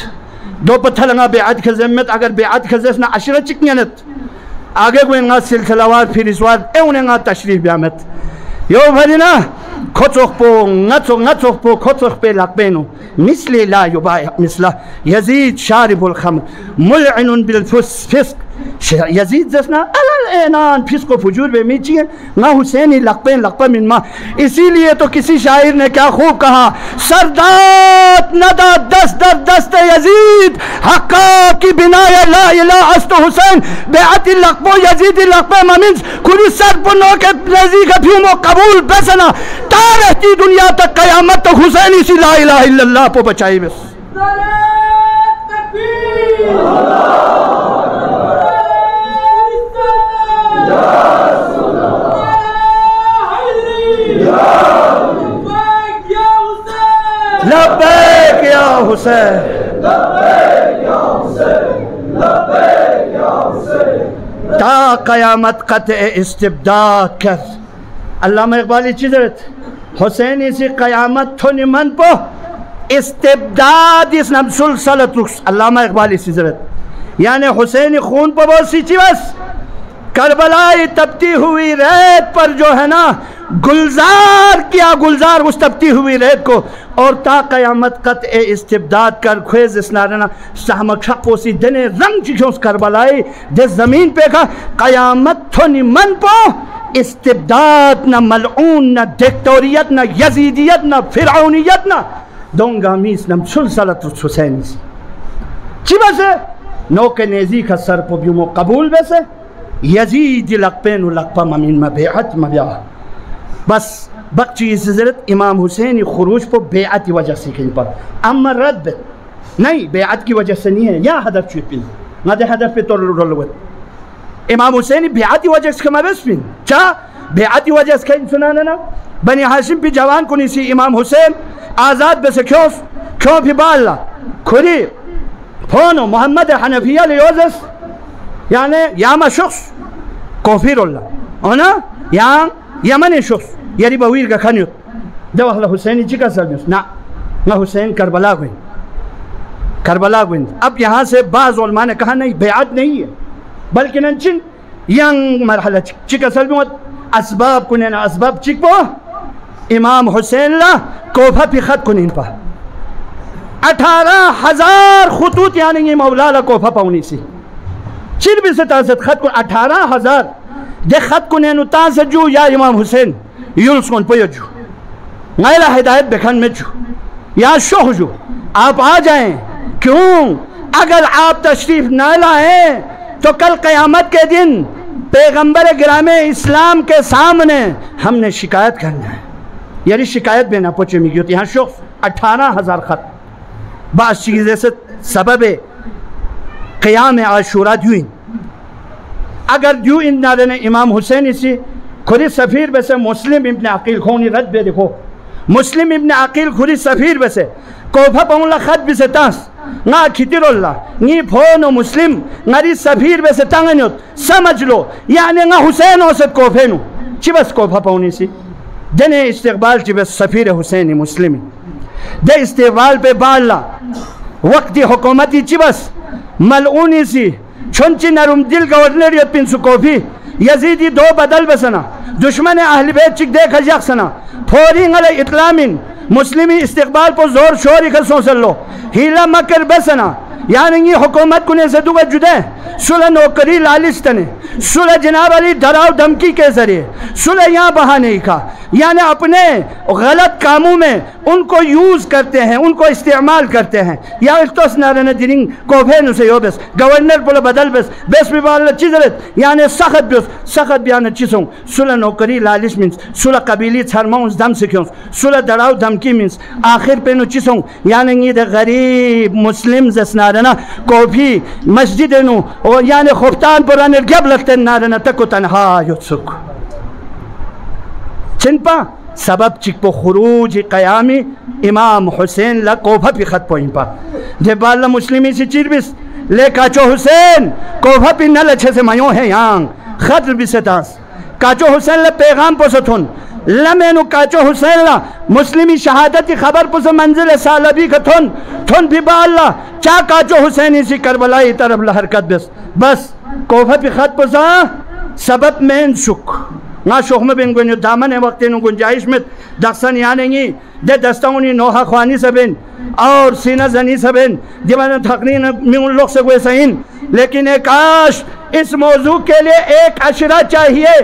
دو پتھلنگا بیعات خزمت اگر بیعات خزسنا عشرہ چکنینت آگے کوئی انگا سلسلوات پھر اسوار اون انگا تشریف بیامت یو بھرینا کھوچوخ پو نچوخ پو کھوچوخ پہ لقبینو مثلی لا یبایع مثلہ یزید شارب الخمر ملعنن بالفسق یزید جسنا الالعنان فسق و فجور بے میچی ہے نہ حسینی لقبین لقبہ من ماں اسی لیے تو کسی شاعر نے کیا خوب کہا سردات ندا دست در دست یزید حقا کی بنای لا الہ است حسین بیعت لقبو یزید لقبہ ممنز کلی سر پنو کے نزی کا پیومو قبول بسنا تا رہتی دنیا تک قیامت تو حسینی سی لا الہ الا اللہ پو بچائی بس لبیک یا حسین تا قیامت قطع استبداد کر علامہ اقبالی چیزرت حسینی سی قیامت تو نمن پو استبداد اس نم سلسلت رخص علامہ اقبالی چیزرت یعنی حسینی خون پو بہت سی چیز کربلائی تبتی ہوئی ریت پر جو ہے نا گلزار کیا گلزار اس تبتی ہوئی ریت کو اور تا قیامت قطع استبداد کر کھویز اسنارنا سہمک شقو سی دنے رنگ چکھیں اس کربلائی دے زمین پہ کھا قیامت تھونی من پو استبداد نہ ملعون نہ ڈکٹوریت نہ یزیدیت نہ فرعونیت نہ دونگامیس نہ سلسلت حسینی سی چی بسے نوکے نیزی کا سر پو بیومو قبول بسے یزید لقبین و لقبہ ممین مبیعت مبیعہ بس بقچی اس ضرورت امام حسین خروج پو بیعت وجہ سے کہیں پر اما رد نہیں بیعت کی وجہ سے نہیں ہے یا حدف چوئی پین نہ دے حدف پہ تو رلوت امام حسین بیعت وجہ سے کما بس پین چاہ بیعت وجہ سے کہیں سنانا نا بنی حاشم پی جوان کنی سی امام حسین آزاد بس کیوں پی بالا کھری پھونو محمد حنفیہ لیوزس یعنی یاما شخص کوفیر اللہ اونا یمن شخص یعنی بویر کا کھنیت دو اخلا حسینی چکا سرمیس نا حسین کربلا گوئند اب یہاں سے بعض علماء نے کہا نہیں بیعت نہیں ہے بلکہ ننچن ینگ مرحلہ چکا سرمیت اسباب کنین اسباب چک پو امام حسین اللہ کوفہ پی خط کنین پا 18,000 خطوط یعنی یہ مولالا کوفہ پاونی سی چیر بھی سے تاست خط کن 18,000 دے خط کنینو تاست جو یا امام حسین یونس کن پویا جو غیرہ ہدایت بکھن میں جو یا شوخ جو آپ آ جائیں کیوں اگر آپ تشریف نہ لائیں تو کل قیامت کے دن پیغمبر گرام اسلام کے سامنے ہم نے شکایت کرنا ہے یعنی شکایت بھی نہ پوچھے میں گیوتی یہاں شوخ 18,000 خط بعض چیزیں سے سبب قیام عاشورہ دیوئیں اگر دیو ان نارن امام حسین اسی خودی سفیر بسے مسلم ابن عقیل خونی رد بے دیکھو مسلم ابن عقیل خودی سفیر بسے کوفہ پاؤنلا خط بسے تاس نا کھتر اللہ نی پھونو مسلم ناری سفیر بسے تانگنیوت سمجھ لو یعنی نا حسین اوسط کوفینو چی بس کوفہ پاؤنی سی دنے استقبال چی بس سفیر حسین مسلمی دے استقبال پہ بالا وقتی حکومتی چی بس ملعونی سی چھنچی نرم دل گورنریت پنسو کوفی یزیدی دو بدل بسنا دشمن اہل بیت چک دیکھا جاکسنا پھوری نگل اطلامین مسلمی استقبال پر زور شوری کل سوسل لو ہیلا مکر بسنا یعنی یہ حکومت کنے سے دوگا جدے صلح نوکری لالچتنے صلح جناب علی دراؤ دھمکی کے ذریعے صلح یہاں بہانے کا یعنی اپنے غلط کاموں میں ان کو یوز کرتے ہیں ان کو استعمال کرتے ہیں یا اختوس نارن دیننگ کوفین اسے یو بس گورنر پولا بدل بس بھی بالا چیزرت یعنی سخت بیانا چیزوں صلح نوکری لالچ منس صلح قبیلی چھرماؤنس دم سکھیونس صلح دراؤ دھمکی منس آخر پہ نو چیزوں یعنی یہ غریب مسلم زس نارن کوفی مسجد نو یعنی خفتان پرانر گب لگتے نارن تکو تنہا یوتسک چنپا سبب چکپو خروج قیامی امام حسین لکوفہ پی خط پوئیں پا جب بالا مسلمی سی چیر بس لے کاچو حسین کوفہ پی نل اچھے سے میوں ہے یانگ خط بھی ستاس کاچو حسین لے پیغام پو ستھن لمینو کاچو حسین لا مسلمی شہادتی خبر پو سے منزل سالبی کا تھن بھی بالا چا کاچو حسینی سی کربلائی طرف لحرکت بس کوفہ پی خط پو سا سبب مین شک نا شخم بین گونیو دامن وقتی نو گنجائش میں دخصن یاننگی دے دستاؤنی نوحہ خوانی سبین اور سینہ زنی سبین دیوانا تقنین میون لوگ سے گوئے سہین لیکن ایک آش اس موضوع کے لیے ایک اشرہ چاہیے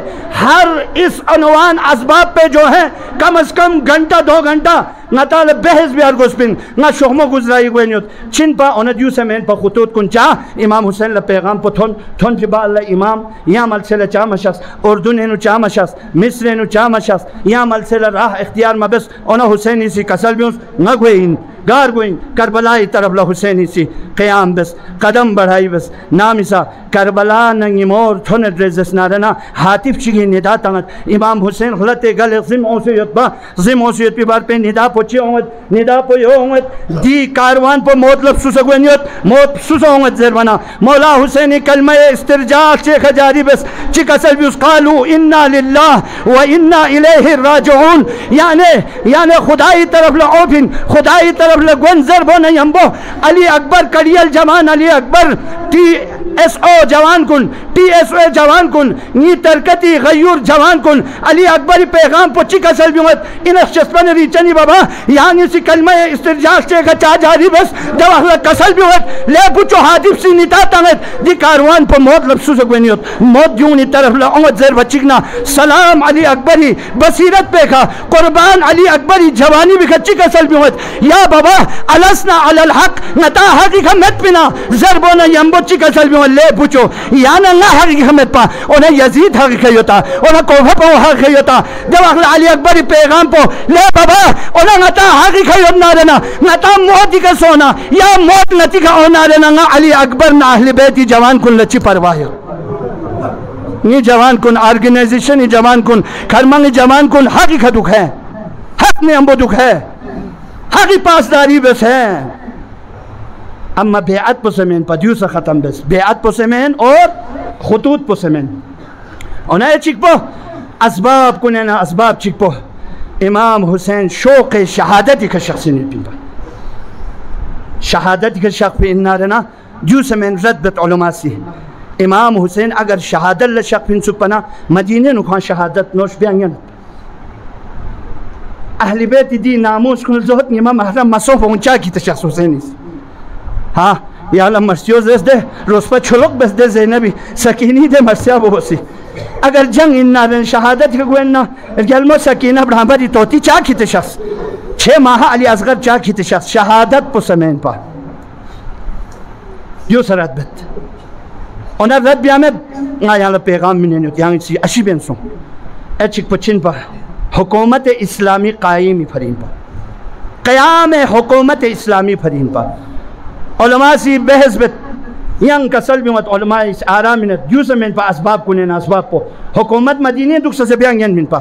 ہر اس عنوان اسباب پہ جو ہے کم از کم گھنٹہ 2 گھنٹہ نتال بحث بیار گوسپن نا شخمو گزرائی گوینیوت چن پا اندیو سمین پا خطوط کن چاہ امام حسین لپیغام پا تھن پی با اللہ امام یا ملسل چاہ مشخص اردن اینو چاہ مشخص مصر اینو چاہ مشخص یا ملسل راہ اختیار مبس اونا حسینی سی کسل بیونس نگوین گار گوین کربلائی طرف لحسینی سی قیام بس قدم بڑھائی بس نامی سا کربلا ننگی مور تھن ادریزس نارنا حاتف چگی ندا تنگت امام حسین خلط گل زم اوسیت پی بار پہ ندا پوچی ہونگت ندا پوی ہونگت دی کاروان پو موت لب سوسا گوینیت موت سوسا ہونگت زربنا مولا حسینی کلمہ استرجاع چیخ جاری بس چک اصل بیوس قالو انا للہ و انا الیہ راجعون یعنی خدای طرف لعوفن خدای طرف لگون زربون یمبو علی اکبر کریل جوان علی اکبر TSO جوان کن TSO جوان کن نی ترکتی غیور جوان کن علی اکبری پیغام پو چک اصل بیوت ان اخشسپن ریچنی بابا یعنی سی کلمہ استرجاع چیخ چاہ جاری بس جب اخلا کسل بیوت لے پوچو حادف سی نتا تنگت دی کاروان پو موت لبسو سکوینیوت موت دیونی طرف لعوت زر بچکنا سلام علی اکبری بصیرت پہ کھا قربان علی اکبری جوانی بھی کھا چک اصل بیوت یا بابا علسنا علی الحق نتا حقی خمت پنا زربونا یمبو چک اصل بیوت لے پوچو یانا نا حقی خمت پا انہیں یزید حقی خیوتا انہیں کوفہ پا حقی خیوتا جب اخلا علی اکبری پیغام پو لے بابا انہیں نتا حقی خیوت نارنا نتا موتی کا سونا یا موت نتی کا نارنا نا علی اکبر نا اہل بیتی جوان کن لچی پرواہی نی جوان کن آرگنیزیشن جوان کن کرمانگ جوان کن حقی کا دکھ ہے حق میں ہمبو دکھ ہے حقی پاسداری بس ہے اما بیعت پو سمین پا دیو سا ختم بس بیعت پو سمین اور خطوط پو سمین انہیں چک پو اسباب کنینا اسباب چک پو امام حسین شوق شہادتی کا شخصی نہیں پیدا شہادتی کا شخص پہ انارنا دیو سمین ردت علماء سی امام حسین اگر شہادت لشخص پہ سپنا مدینہ نکھوان شہادت نوش بیانگن اہل بیت دی ناموس کن زہت نیمہ محرم مصوف اونچا کی تشخص حسینی ہاں یا اللہ مرسیوز دے روز پر چھلوک بس دے زینبی سکینی دے مرسیاب ہوسی اگر جنگ انارن شہادت کے گوئننا گلمو سکینہ برہم دی توتی چاہ کی تشخص 6 ماہ علی اصغر چاہ کی تشخص شہادت پو سمین پا یو سرات بت اونا رد بیا میں آیا اللہ پیغام منینی ہوتی یہاں سی اشی بین سن ایچک پچن پا حکومت اسلامی قائمی فرین پا قیام حکومت اسلامی فرین پا علماء سی بحث بت yang kasalbiwat ulama is araminat yusamen pa asbab kunen asbab po hukumat Madinah duk sa sabiang yan min pa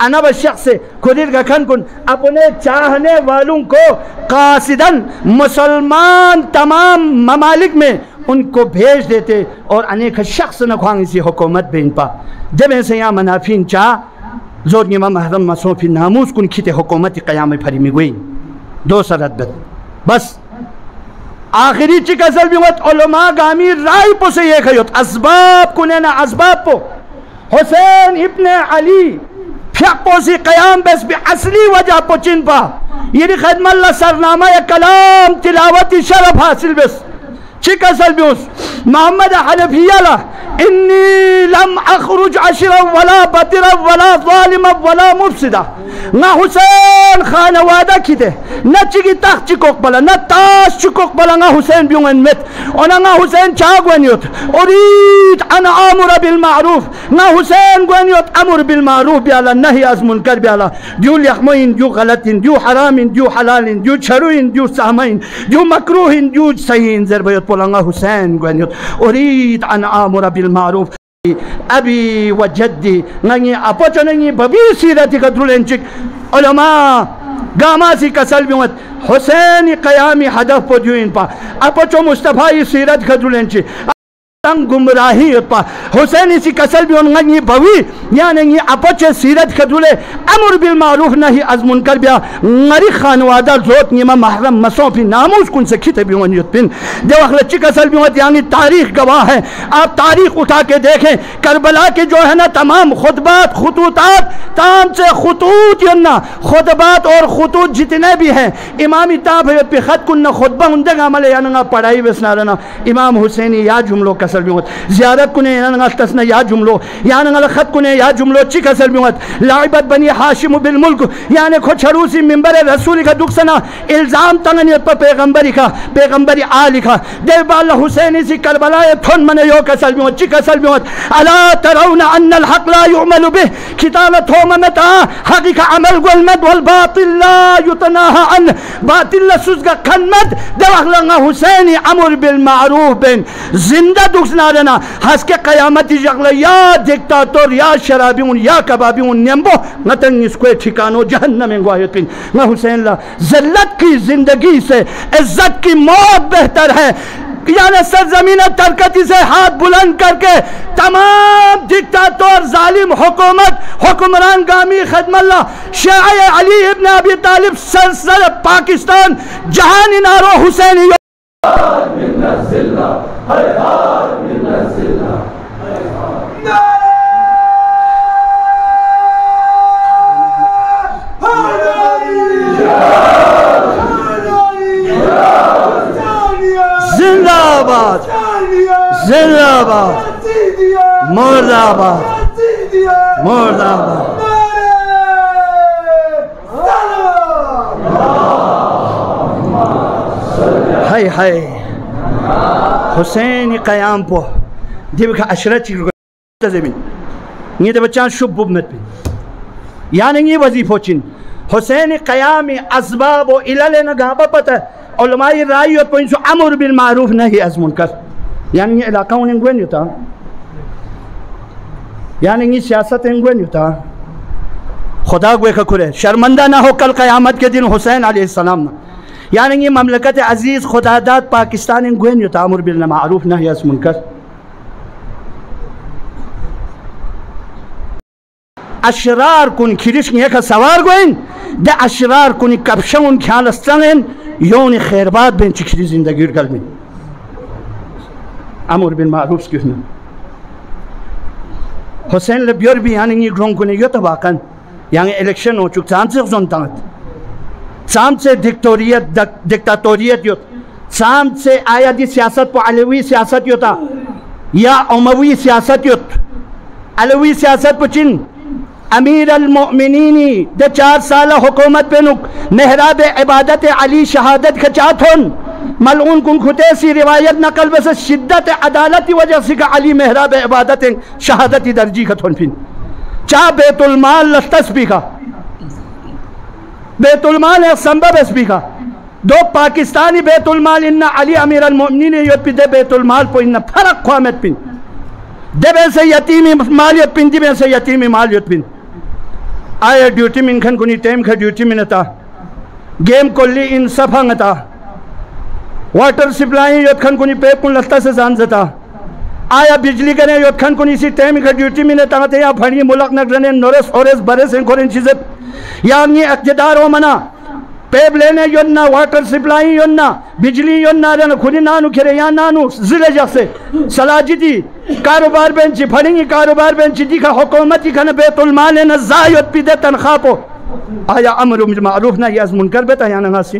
انا بس شخص سے خودیر کا کھن کن اپنے چاہنے والوں کو قاصدن مسلمان تمام ممالک میں ان کو بھیج دیتے اور انیک شخص نہ کھوانگ اسی حکومت بین پا جب ایسے یہاں منافین چاہ زور نیمہ محرم مصوفی ناموس کن کھیتے حکومت قیام پھری میں گوئی دو سرد بس آخری چکا سل بیوت علماء گامی رائی پو سے یہ کھیوت اسباب کنے اسباب پو حسین ابن علی پھیاپوسی قیام بس بھی اصلی وجہ پوچن پا یہ خدم اللہ سرنامہ کلام تلاوتی شرف حاصل بس چکا سل بیوت محمد حنفیہ لہ انی لم اخرج عشرا ولا بطرا ولا ظالما ولا مفسدا نا حسین خانوادہ کی دے نا چکی تخت چکوک بلا نا تاش چکوک بلا نا حسین بیون مت اونا نا حسین چاہ گوانیوت اريد ان امر بالمعروف نا حسین گوانیوت امر بالمعروف بیالا نہی از منکر بیالا جو لحمین جو غلطین جو حرامین جو حلالین جو چھروین جو سامین جو مکروہین جو صحیحین زربیت بولا نا حسین گوانیوت اريد ان امر بالمعروف ابی و جدی ننگی اپچو ننگی ببی سیرتی کا درولنچک علماء گاماسی کا سلبیوت حسین قیامی حدف پو دیوین پا اپچو مصطفی سیرت کا درولنچک گمراہی پا حسین اسی کسل بھی انگنی بوی یعنی اپچ سیرت کدولے امر بالمعروف نہی از منکر بیا غری خانوادہ زوت نیمہ محرم مسوں پی ناموس کن سکھیتے بھی ونیت پن دے وقت چی کسل بھی یعنی تاریخ گواہ ہے آپ تاریخ اٹھا کے دیکھیں کربلا کے جو ہے نا تمام خطبات خطوطات تام سے خطوط ینا خطبات اور خطوط جتنے بھی ہیں امامی تاب ہے پی خط کن خطبہ اندگ عمل یعنی پڑھائی بسنا رہنا امام حسینی یا جملوں کا زیارت کنے یعنی تسنا یا جملو یعنی خط کنے یا جملو چی کسل بیوت لعبت بنی حاشم بالملک یعنی کھوچ حروسی منبر رسولی کا دکسنا الزام تنگنیت پر پیغمبری آلی کا دے بالا حسینی سی کربلائے تھن من یو کسل بیوت چی کسل بیوت الا ترون ان الحق لا يعمل به کتابت ہو ممتا حقی کا عمل گلمد والباطل لا یتناہا عن باطل سزگا کھنمد دے وقت حسینی امر بالمعروف بین زندہ دکسنا رہنا ہس کے قیامتی جغل یا دیکتاتور یا شرابیون یا کبابیون نیمبو نتن اس کو ٹھکانو جہنم انگواہیت پین میں حسین اللہ ذلت کی زندگی سے عزت کی موت بہتر ہے یعنی سرزمین ترکتی سے ہاتھ بلند کر کے تمام دیکتاتور ظالم حکومت حکمران گامی خدم اللہ شیعہ علی ابن ابی طالب سرسر پاکستان جہانی نارو حسینی من الزلہ حیار من الزلہ زندہ آباد زندہ آباد مرد آباد مرد آباد ہائے ہائے حسین قیام پو دیو کا اشرت چیز زمین یہ دے بچان شب بمت پہ یعنی یہ وظیفہ چن حسین قیام اسباب و علل نگابہ پتہ علماء رائیت پوینسو امر بالمعروف نہیں از منکر یعنی یہ علاقہ انہیں گوین یوتا یعنی یہ سیاست انہیں گوین یوتا خدا گوے کا کرے شرمندہ نہ ہو کل قیامت کے دن حسین علیہ السلام یعنی یہ مملکت عزیز خدا داد پاکستان ان گوین یوتا امر بالمعروف نہی از منکر اشرار کن کھرش نیک سوار گوین دے اشرار کن کپشن کھیال استنین یون خیرباد بین چکری زندگی گل میں امر بالمعروف کیوں حسین لبیور بھی یعنی یہ گرون کنے یوتا واقعا یعنی الیکشن ہو چک سان سے زنتانت سام سے دکتاتوریت یوت سام سے آیادی سیاست پو علوی سیاست یوتا یا اموی سیاست یوت علوی سیاست پو چن امیر المؤمنینی دے 4 سالہ حکومت پہ نک محراب عبادت علی شہادت کھچاتھن ملعون کن کھتیسی روایت نقل بس شدت عدالتی وجہ سے کہ علی محراب عبادت شہادتی درجی کھتھن پھن چاہ بیت المال لستس بھی کا بیت المال ایک سنبب اس بھی کا دو پاکستانی بیت المال ان علی امیر المؤمنین یوت پی دے بیت المال پو ان فرق قوامت پین دے بے سے یتیمی مالیت پین دی بے سے یتیمی مالیت پین آیا ڈیوٹی من کھن کنی ٹیم کھا ڈیوٹی منتا گیم کلی ان صفانگتا واٹر سپلائی یوت کھن کنی پیپ کن لستا سے زانزتا آیا بجلی کرنے یوت کھن کنی سی ٹیم کھا ڈیوٹی منتا تے یا پھڑی ملک نگرنے نورس اورس برس ان کورن چیزت یا انگی اقتدار ہو منا پیب لینے یوننا واٹر سپلائی یوننا بجلی یوننا رہنا کھولی نانو کھرے یا نانو زلے جاسے سلاجی دی کاروبار بینچی پھڑنگی کاروبار بینچی دیکھا حکومتی کھنا بیت المال نزایت پی دے تنخواہ پو آیا امر معروف نا یاز منکر بیتا یا نغاسی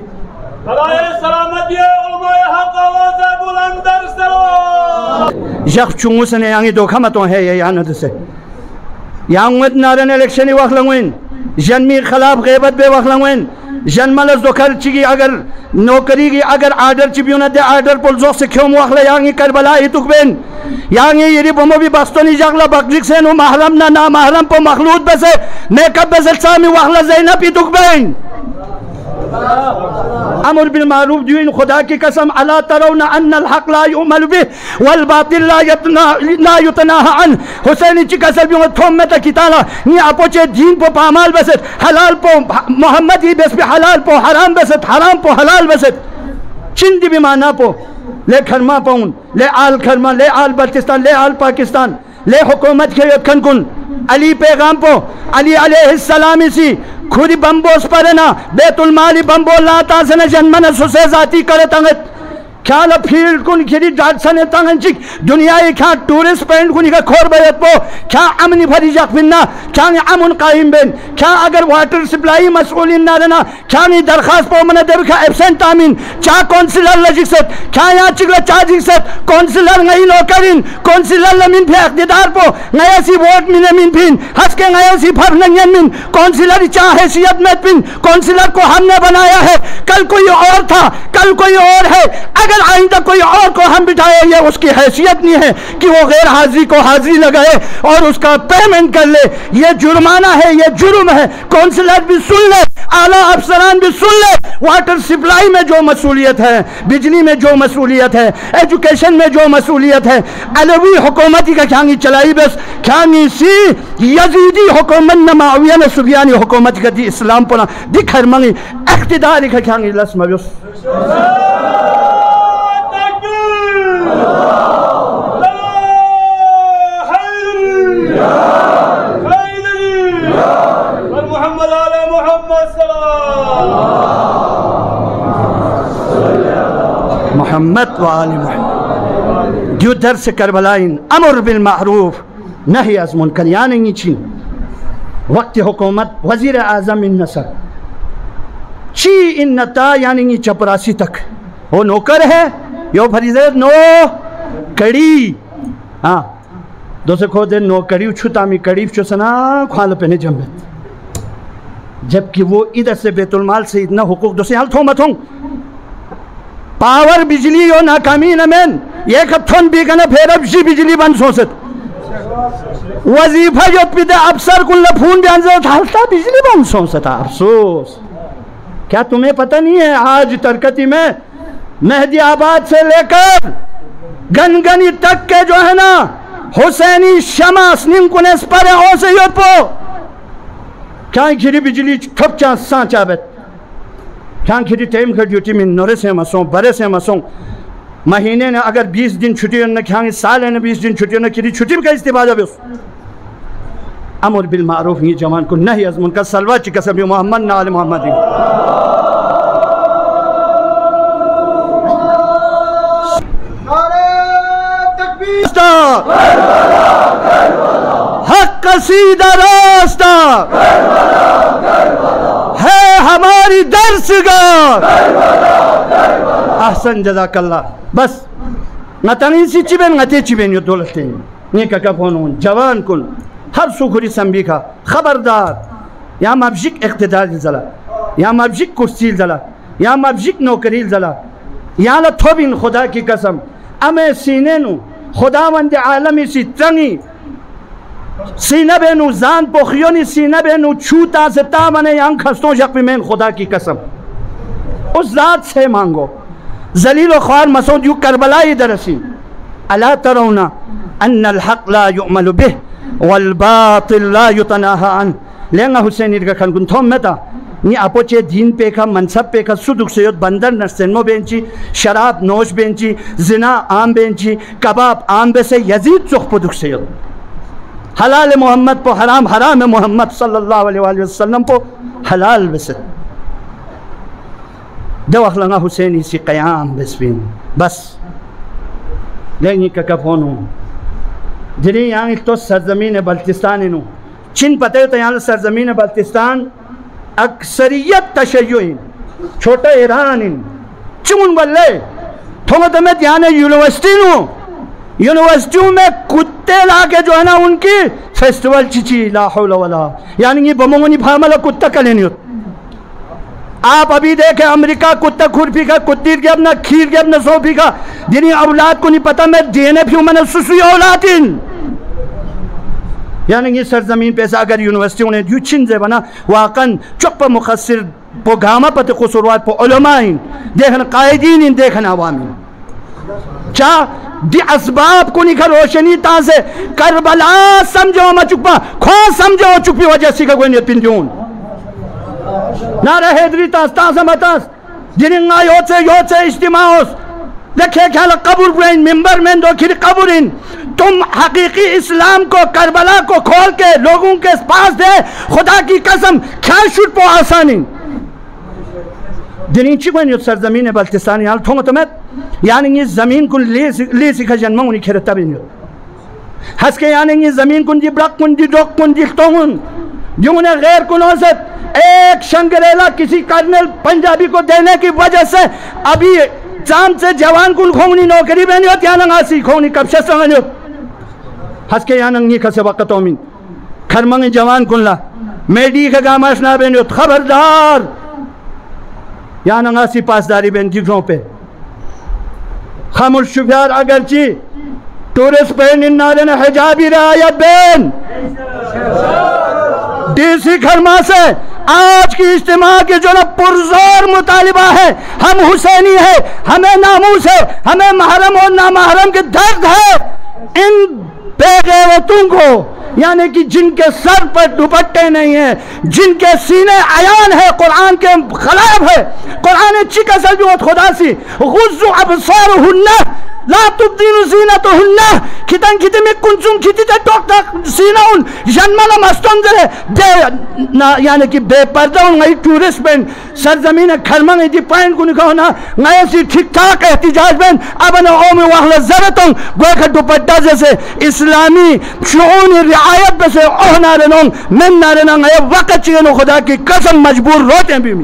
خدای سلامتی علماء حق آوازہ بلندر سلام یخ چونگو سنے یانگی دوکھا متوں ہے یا ند سے یانگوت نارن الیکشنی وقت لنگوین جنمی خلاف غیبت بے وقت لنگوین جن ملز دکھر چگی اگر نوکری گی اگر آرڈر چبیونا دے آرڈر پل زوخ سے کیوں موخلہ یانگی کربلا ہی تک بین یانگی یری بمو بھی بستونی جاگلا بقجک سے نو محرم نا محرم پو مخلوط بسے میکب بسل سامی وخلہ زینب ہی تک بین امر بالمعروف دیوین خدا کی قسم الا ترون ان الحق لا يعمل به والباطل لا يتناهى عنه حسینی چی قسم بیوں تھوم میں تا کتالا نی اپوچے دین پو پامال بسد حلال پو محمدی بس پہ حلال پو حرام بسد حرام پو حلال بسد چندی بھی مانا پو لے کھرما پون لے آل کھرما لے آل بلتستان لے آل پاکستان لے حکومت کے یتکن کن علی پیغام پو علی علیہ السلامی سی کھوری بمبوس پرنا بیت المالی بمبو لاتا سنے جنمن سسے ذاتی کرے تنگت کھالا فیلڈ کن کھری ڈاٹ سنے تنگن چک دنیای کھا ٹورس پینڈ کنی کا کھور بیت پو کھا امنی بھری جاک بننا کھا امن قائم بین کھا اگر واٹر سپلائی مسئولین نارنا کھا نی درخواست پو منہ دیو کھا ایبسنٹ آمین چاہ کونسلر لجک ست کھا یا چکلا چاہ جک ست کونسلر نئی لوکرین کونسلر لمن پہ اقتدار پو نیا سی ووٹ من امین پین ہس کے نیا سی پھر نگین من کونسلر چاہ حیثیت میں پین کونسلر کو ہم نے بنایا ہے کل کوئی اور تھا کل کوئی اور ہے اگر آئندہ کوئی اور کو ہم بٹھائے یہ اس کی حیثیت نہیں ہے کہ وہ غیر حاضری کو حاضری لگائے اور اس کا پیمنٹ کر لے یہ جرمانہ ہے یہ جرم ہے کونسلر بھی سن لے اعلیٰ افسران بھی سن لے واٹر سپلائی میں جو مسئولیت ہے بجلی میں جو مسئولیت ہے ایجوکیشن میں جو مسئولیت ہے علوی حکومتی کا کھانگی چلائی بس کھانگی سی یزیدی حکومت نہ معاویہ نے سفیانی حکومت کا دی اسلام پنا دکھر منگی اقتداری کا کھانگی لسمہ بس محمد و آل محمد دیو درس کربلائن امر بالمعروف نہی از منکر یعنی چین وقت حکومت وزیر اعظم ان نصر چی انتا یعنی چپراسی تک وہ نوکر ہے یو فریضہ نو کڑی ہاں دو سے کھو دے نو کڑی چھتا می کڑی چسنا کھال پہنے جنبت جبکہ وہ ادھر سے بیت المال سے اتنا حقوق دو سے حال تھو مت ہوں پاور بجلی یو ناکامی نمین یہ کتھن بھی کنا پھر اب جی بجلی بند سوست وظیفہ جو پیدے افسر کن لفون بھی انزلت حالتا بجلی بند سوستا افسوس کیا تمہیں پتہ نہیں ہے آج ترکتی میں مہدی آباد سے لے کر گنگنی تک کے جو ہے نا حسینی شمع سنیم کنیس پر او سے یوت پو کیا گھری بجلی ٹھپ چاہ سان چاہبت کیا گھری ٹیم کر ڈیوٹی میں نورے سے مسوں برے سے مسوں مہینے نے اگر 20 دن چھٹی ہونا کیا سال ہے 20 دن چھٹی ہونا کری چھٹی کا استفادہ بھی اس امر بالمعروف یہ جوان کو نہیں از منکر سلوات چی قسم محمد نال محمد حق قصیدہ راستہ ہے ہماری درسگاہ احسن جزاک اللہ بس نتانی سی چیبین نتی چیبین یو دولتین نیکا کپونون جوان کن ہر سوکھری سنبی کا خبردار یا مبجک اقتدار زلا یا مبجک کرسیل زلا یا مبجک نوکریل زلا یا لطھوبین خدا کی قسم امیں سینے نو خداوند عالمی سی ترنگی سینہ بینو زان پوخیونی سینہ بینو چھوتا سے تامنے یانگ خستوں جق بھی میں خدا کی قسم اس ذات سے مانگو. ذلیل و خوار مسعود یو کربلائی درسی الا ترون ان الحق لا يؤمل به والباطل لا يتناهى عنه. لینگا حسین ارگا کھن کن تھوم متا نی اپوچے دین پہ کا منصب پہ کا سدک سید بندر نرسنمو بینچی شراب نوش بینچی زنا عام بینچی کباب عام بے سے یزید چخ پدک سید حلال محمد پو حرام حرام محمد صلی اللہ علیہ وآلہ وسلم پو حلال بس دو اخلنگا حسینی سی قیام بسبین بس لینگی کا کفونو جنہی یہاں تو سرزمین بلتستان نو چین پتہ ہوتا یہاں سرزمین بلتستان اکثریت تشیعین چھوٹا ایران چون بلے تھوڑا میں یہاں یونیورسٹی نو یونیورسٹیوں میں کتے لا کے جو ہے نا ان کی فیسٹیول چیچی لا حول ولا یعنی یہ بمونی بھاملہ کتا کلینی ہوتا. آپ ابھی دیکھیں امریکہ کتا کھور پھی کا کتیر کے اپنا کھیر کے اپنا سو پھی کا جنہی اولاد کو نہیں پتا میں دینے پھیوں میں نے سسوی اولاد ان یعنی یہ سرزمین پیسا اگر یونیورسٹیوں نے دیو چنزے بنا واقعاً چک پا مخصر پو گاما پا قصوروات پو علمائیں دیکھنا قائدین دیکھنا عوامین چاہ دی اسباب کو نکھا روشنی تاں سے کربلا سمجھو ما چکپا خواہ سمجھو چکپی وجہ سی کا کوئی نیت پندیون نارا حیدری تاں سمتاس جنہاں یوت سے اجتماع ہوس دیکھے کھالا قبر برین ممبر میں دو کھری قبرین تم حقیقی اسلام کو کربلا کو کھول کے لوگوں کے پاس دے خدا کی قسم کھال شوٹ پو آسانی دنین چی کوئی سرزمین بلتستانی حال تھونگا تمہیں یعنی یہ زمین کن لی سکھا جنمہ انہی کھرتا بھی نہیں ہس کے یعنی یہ زمین کن جی برق کن جی ڈوک کن جی ٹونگن جو انہیں غیر کنوزت ایک شنگریلا کسی کرنل پنجابی کو دینے کی وجہ سے ابھی چاند سے جوان کن کھونگنی نوکری بینی ہوتی یعنی آسی کھونگنی کب شست رہنی ہوتی ہس کے یعنی یہ کسے وقت ہومین کھرمنگی جوان کن لا میڈی کا گاماش نہ بینی ہوتی خبردار یعنی آسی پاسداری بین جگروں پہ خامل شفیار اگرچی ٹورس پہن انہارن حجابی رعایت بین ڈی سی کھرما سے آج کی اجتماع کے جو پرزور مطالبہ ہے ہم حسینی ہے ہمیں ناموس ہے ہمیں محرم اور نامحرم کے درد ہے ان بے غیرتوں کو یعنی کہ جن کے سر پر دوپٹے نہیں ہیں جن کے سینے عیان ہے قرآن کے خلاف ہے قرآن چکا سل جو خدا سی غزو ابصارہن لا تبدین زینتہن کتن کتی میں کنچون کتی تے ٹوک تک سینہ ان جنمالا مستنظر ہے یعنی کہ بے پردہ ان گئی ٹورس بین سرزمین کھرمنگ دی پائن کو نکا ہونا گئی سی ٹھیک ٹھاک احتجاج بین ابن اومی واحل زرتوں گوئے کہ دوپٹہ جیسے اسلامی شعونی رعایت بے سے اوہ نارنوں من نارنوں گئی وقت چیئنو خدا کی قسم مجبور روتے ہیں بھی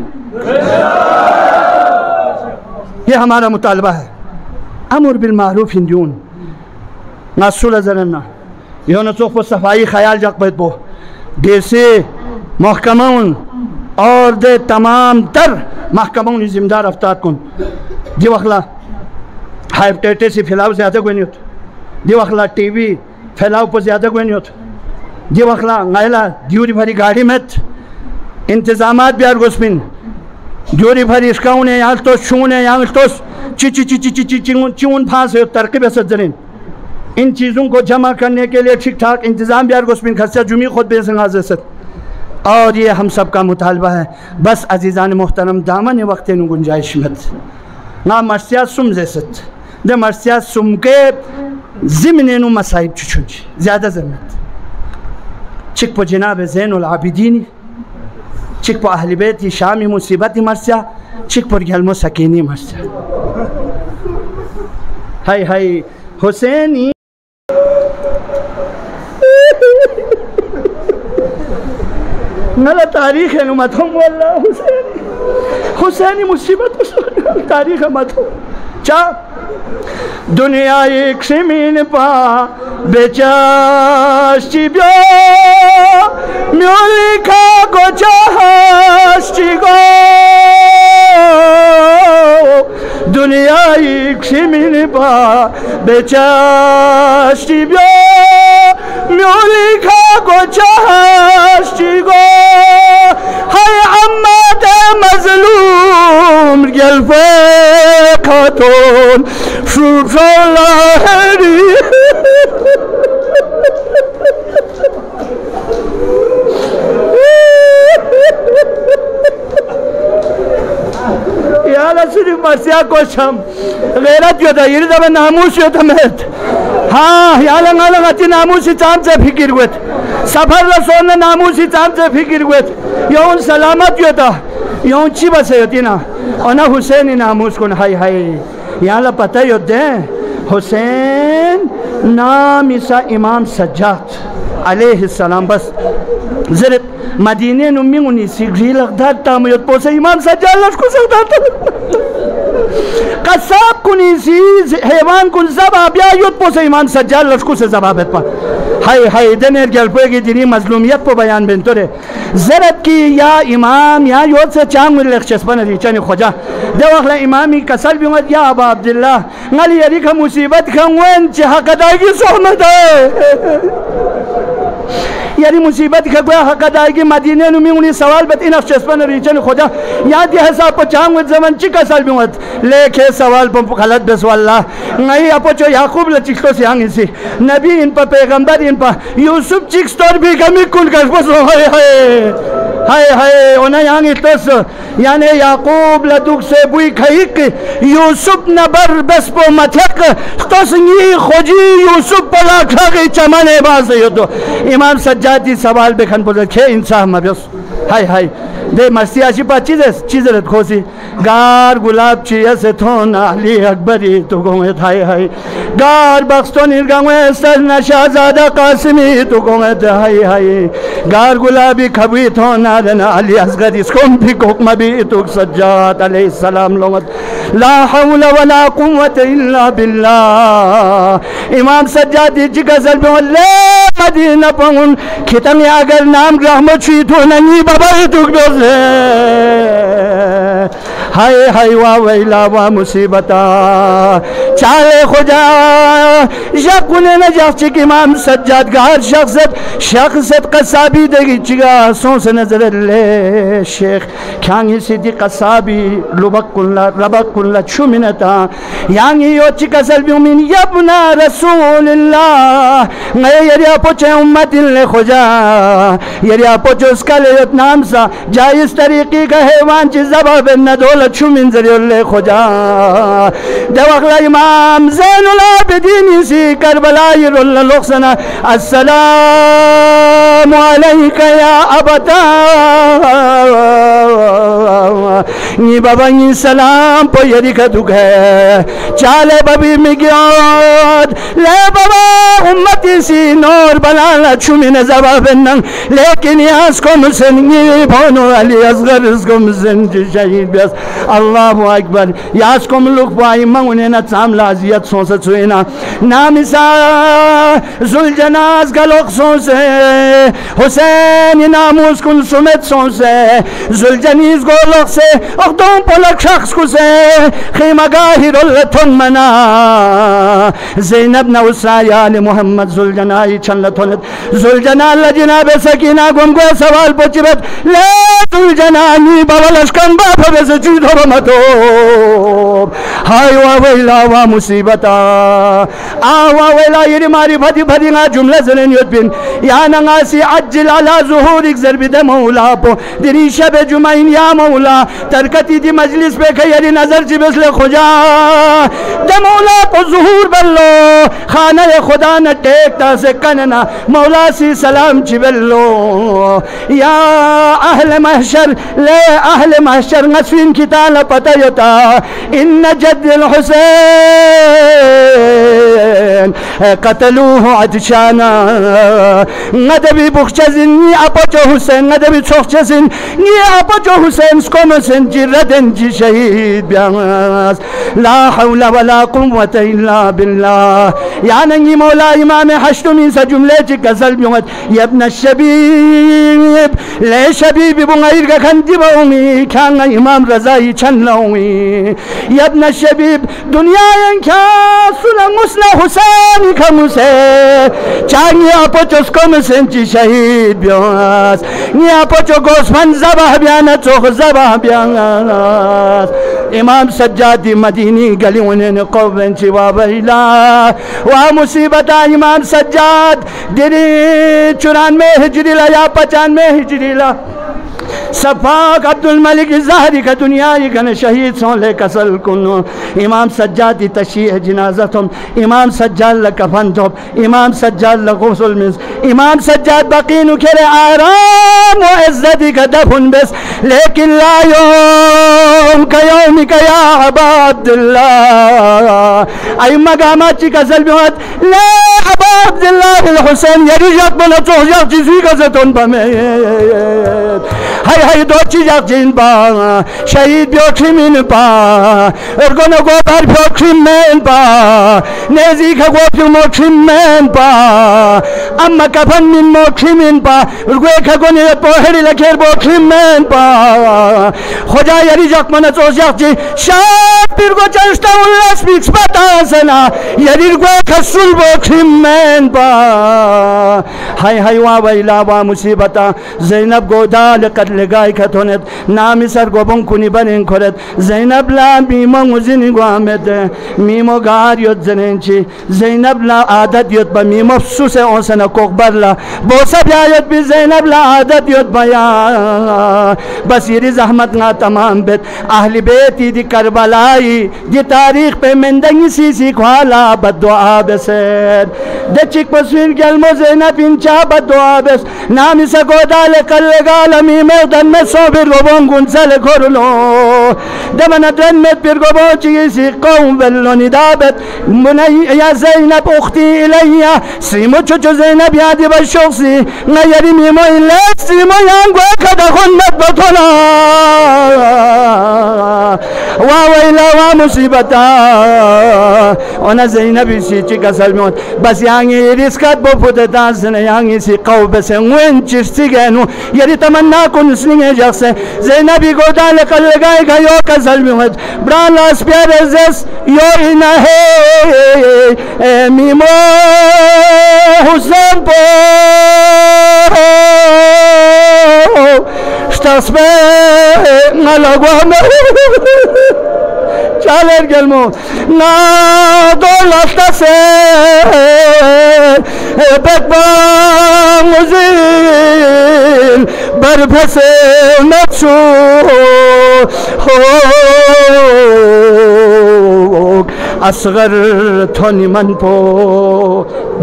یہ ہمارا مطالبہ ہے امر بالمعروف ہندیون ناسول زرنا یہ نسوخ پر صفائی خیال جاک پہت پو دیسے محکمون اور دے تمام تر محکمون زمدار افتاد کن دی وقلا ہائپٹیٹس پھیلاو زیادہ کوئی نہیں ہوتا دی وقلا ٹی وی پھیلاو پر زیادہ کوئی نہیں ہوتا دی وقلا غیلہ دیوری بھری گاڑی میت انتظامات بیار گسپن دیوری بھری اسکاؤنے یہاں تو شونے یہاں تو چون پھانس ہے ترقیب اسد زرین ان چیزوں کو جمع کرنے کے لیے ٹھیک ٹھاک انتظام بیار گسپن خرچہ جمعی خود بے سنگاز ست اور یہ ہم سب کا مطالبہ ہے بس عزیزان محترم دامن وقت نو گنجائش مت نا مرسیات سم زیست دے مرسیات سم کے زمن نو مسائب چچونجی زیادہ زمت چک پو جناب زین العابدینی چک پو اہل بیتی شامی مصیبتی مرسیا چک پر گلمو سکینی مرسیا ہائی ہائی حسینی نلا تاریخ ہے نمت ہم واللہ حسینی مصیبت تاریخ ہے مت ہم چاہ دنیا ایک سمین پا بیچاشتی بیو میولیکا کو چاہاشتی گو دنیا ایک سمین پا بیچاشتی بیو میولیکا کو چاہاشتی گو ہائی عمت مظلوم الفاقتون شوف الهدي یا اللہ صرف مرسیہ کو شم غیرت یو دا یری دا با ناموس یو دا مہت ہاں یا اللہ غالق اچھی ناموسی چاند سے فکر گویت سفر رسول ناموسی چاند سے فکر گویت یون سلامت یو دا یون چی بسے یو تینا اونا حسین ناموس کن ہائی ہائی یا اللہ پتہ یو دیں حسین نام عیسیٰ امام سجاد علیہ السلام بس زرد مدینه نو میمونی سیگریل اقدار تامیت پوسه امام سجاد لشکو سقدار قصاب کنی سیز حیوان کن زبا بیا یود پوسه امام سجاد لشکو سے زبابت پا ہائی دنیر گل پوئے دینی مظلومیت پو بیان بنتوره زرد کی یا امام یا یود سے چانگ ملی لخشسپن ریچانی خوجا دو اخلا امامی کسل بیمد یا ابا عبداللہ نالی یری کا مصیبت کھنگوین چی حق ادائی سحمت ہے یعنی مصیبت کا کوئی حق ادائیگی مدینہ نمی انہی سوال بت این افشسپن ریچن خدا یاد یہ حساب پا چانگوید زمن چی کسال بیمت لیکھے سوال پا غلط بسو اللہ نئی اپو چو یعقوب لچکتو سی آنگی سی نبی ان پا پیغمبر ان پا یوسف چکستور بھی کمی کن کش بسو ہائے اونا یانگی تس یعنی یعقوب لدوک سے بوئی کھئیک یوسف نبر بس پو متحق تس نی خوجی یوسف پلا کھاگی چمانے بازے یدو امام سجادی سوال بکھن پوزر کھے انصاف مبیس ہائے دے مستی آشی پا چیز رت کھوسی گار گلاب چیئے سے تھونا علی اکبری تو گوئت ہائے گار بخستون ارگاوے سرنا شہزادہ قاسمی تو گوئت ہائے گار گلابی کھبوی تھونا دنا علی اصغر اس کم بھی حکم بھی تو سجاد علیہ السلام لومت لا حول ولا قوة الا باللہ امام سجادی چکا سلبی واللہ مدینہ پنگن کھتمی اگر نام رحمت شوی تو ننی بابا تو بیوزے ہائے واہ ویلا واہ مصیبتا چالے خدا یقونے نجاق چک امام سجاد گار شخصت قصابی دگی چگا سون سے نظر لے شیخ کھانگی سیدی قصابی ربک کن چو منتا یانگی یو چکا سلبی امین یبنا رسول اللہ میں یریا پوچھے امت اللہ خدا یریا پوچھے اس کا لیت نام سا جائز طریقی کا حیوان چی زباب ندولت چو منظری اللہ خدا دو اخلا امام زین العابدین سی کربلائی رول لغسنا السلام علیکہ یا ابتا نی بابا نی سلام پو یری کا دکھ ہے چالے بابی مگیاد لے بابا امتی سی نور بلانا چومین زباب ننگ لیکن یاس کو مسن نی بھونو علی اصغر اس کو مسن جی شہید بیس اللہ اکبر یاس کو ملوک بائی منگونے نا چام لازیت سونسا چوئینا نامی سا زلجناز گلوک سونسے حسین ناموس کن سمت سونسے زلجنیز گولوک سے اخدوم پلک شخص کو سے خیمہ گاہی رولتن منا زینب نوسائی آل محمد زلجنائی چھنلتونت زلجنا اللہ جناب سکینہ گمگو سوال پچبت لے زلجنانی بولشکن باپا بیسے چیز ہو بمتو ہائے ویلا وا مصیبتا آوا ویلا یری ماری بھدی بھدی نا جملہ زنین یود بین یا ننگاسی عجل علا ظہور اکزر بید مولا پو دری شب جمعین یا مولا ترکتی دی مجلس پہ کھیری نظر چی بسل خجا دے مولا پو ظہور بلو خانہ خدا نہ ٹیکتا سے کننا مولا سی سلام چی بلو یا اہل محشر لے اہل محشر نسوین کی تالا پتہ یتا ان جد الحسین قتلوه عطشانا ندبی بخچزین نی اپچو حسین ندبی چوخچزین نی اپچو حسین سکومسین جی ردن جی شہید بیانس لا حول ولا قوة الا باللہ یعنی مولا امام حشتمی سا جملے چی کسل بیومت یبن الشبیب لے شبیب بغیر کا کھنتی باؤمی کھانگا امام رضائی چھن لاؤمی یبن الشبیب دنیا انکیا سنا مسنا حسین کھمسے چاہنی آپ چوس کمسن چی شہید بیانس نی آپ چو گوسمن زباہ بیانا چوخ زباہ بیانس امام سجادی مدینی گلیوں نے قوبن چی وابیلا ومصیبتا امام سجاد دری 94 ہجری لا یا 95 ہجری لا صفاق عبدالملک ظاہری کا دنیای کن شہید سون لے کسل کنو امام سجادی تشیح جنازتم امام سجاد لکفنتم امام سجاد لغسل مز امام سجاد بقینو کرے آرام و عزتی کا دفن بس لیکن لا یوم کا یومی کا یا عبا عبداللہ ای مقامات چی کسل بیوات لا عبا عبداللہ الحسین یری جاک بنا چوہ جاک چیزی کستون پمیت ہائی دو چیزاں جن پا شہید بیوٹری من پا ارگونو گو بار بیوٹری من پا نیزی کا گو پیو موٹری من پا اما کفن من موٹری من پا ارگوے کا گو نیت پوہری لکھر موٹری من پا خجا یری جاک منا چوز جاک جی شاید پیر گو چنشتا اللہ سپیکس پتا سنا یری گو کسول موٹری من پا ہائی وابیلا ومصیبتا زینب گو دال قتل گائی کھتونت نامی سر گو بنکنی بنین کھرت زینب لا میمو مزینی گو آمد میمو گار یود زنین چی زینب لا عادت یود با میمو سوس اونسن کوکبر لا بوسا بیا یود بی زینب لا عادت یود بیا بسیری زحمت نا تمام بیت اہل بیتی دی کربلائی دی تاریخ پہ مندنگی سی کھوالا بد دعا بسید دے چک پسویر گلمو زینب انچا بد دعا بس نامی سا گو دال قل گال میمو دن میں سو پھر گو بونگن سل کھرلو دمنا دن میں پھر گو بونچی سی قوم بلو ندابت منی یا زینب اختی الیا سیمو چوچو زینب یادی بشوخسی نیری میمو اللہ سیمو یانگو کدا خندت بطولا ویلا ومصیبتا اونا زینبی سی چی کسل میون بس یانگی رسکت بپوتتا سن یانگی سی قوم بسن وین چشتی گینو یری تمنا کن سنگے جخ سے زینبی کو دال قل لگائے گا یو کسل میون بران لاس پیار عزیز یو انہے میمو حسین پو شتاس پہ نلگو چالر گلمو نا دولت سے بکبا مزیل برپسے نقشو اصغر تھونی من پو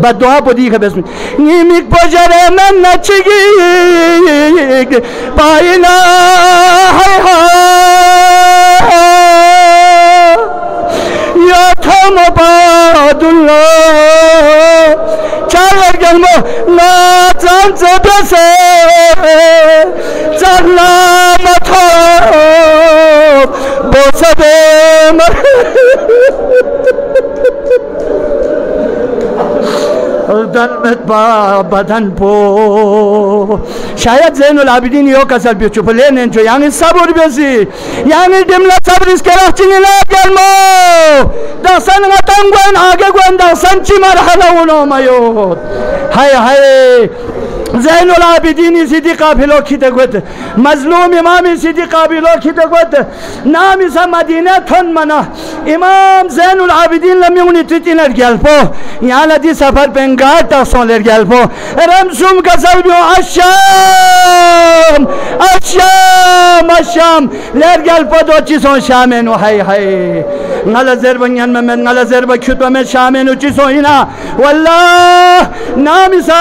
بدعا پو دیکھا بس میں نیمک پو جرے من نچگیگ پائینا یا تھم باد اللہ چالر گلمو ناتان سے بسے چرنا مطا بوسا بے دلمت با بدن پو شاید زین العابدین یو کسل بیو چوپ لینن چو یعنی صبر بیسی یعنی دملا صبر اس کے رخ چنی لا گلمو دخسن غتن گوین آگے گوین دخسن چی مرحلہ انو میود ہائے زین العابدین سیدی قابلو کی تگوت مظلوم امام سیدی قابلو کی تگوت نامی سا مدینہ تھن منا امام زین العابدین لمیونی تیتینر گیل پو یہاں لدی سفر پنگار تخصون لر گیل پو رمسوم کسل بیو اشام لر گیل پو دو چیزوں شامنو ہائی نالا زربا نین ممد نالا زربا کھتو میں شامنو چیزوں ہینا واللہ نامی سا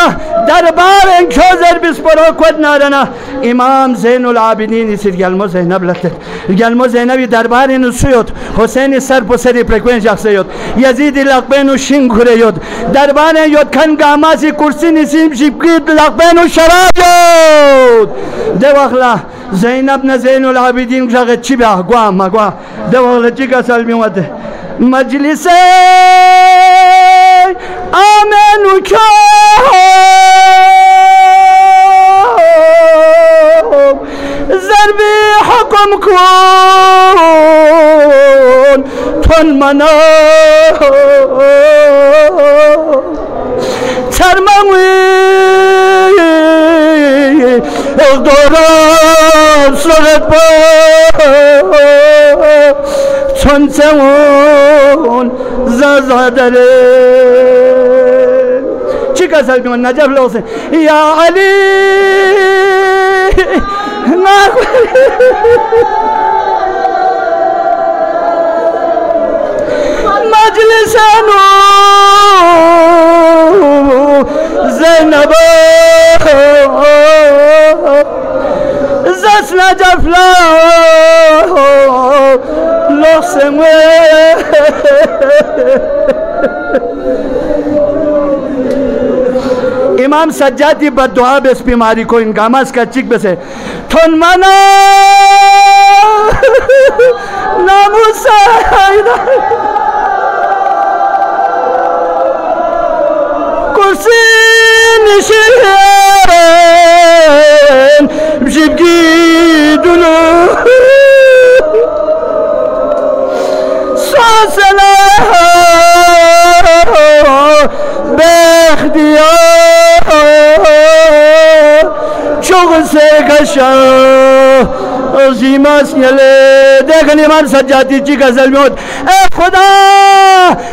دربار انکھو زربس پرو کود نارنا امام زین العابدین اسیر گلمو زینب لکتر گلمو زینبی دربار انو سویوت حسین سر پو سری پرکوین جاکسه یود یزیدی لقبینو شنگوره یود دربار یود کن گاماسی کرسی نسیم شبکید لقبینو شراب یود دو اخلا زینب نا زین العابدین جاگه چی بیا گوام گوام دو اخلا چی کسال میواد مجلس آمنو کیا ضربی حکم کن تن منا ترموی دوران صورت با سون زادره چیکار سال بیون نجف لوسه یا علی مجلس زینب زس نجف لوسه امام سجادی بدعا بے اس بیماری کو انگاماز کا چک بسے تھن منا ناموس کرسی نشین بجیبگی دلو ساسنا باختیار شغل سے کشا عظیمہ سیلے دیکھنی امام سجادی چی کا ظلمیت اے خدا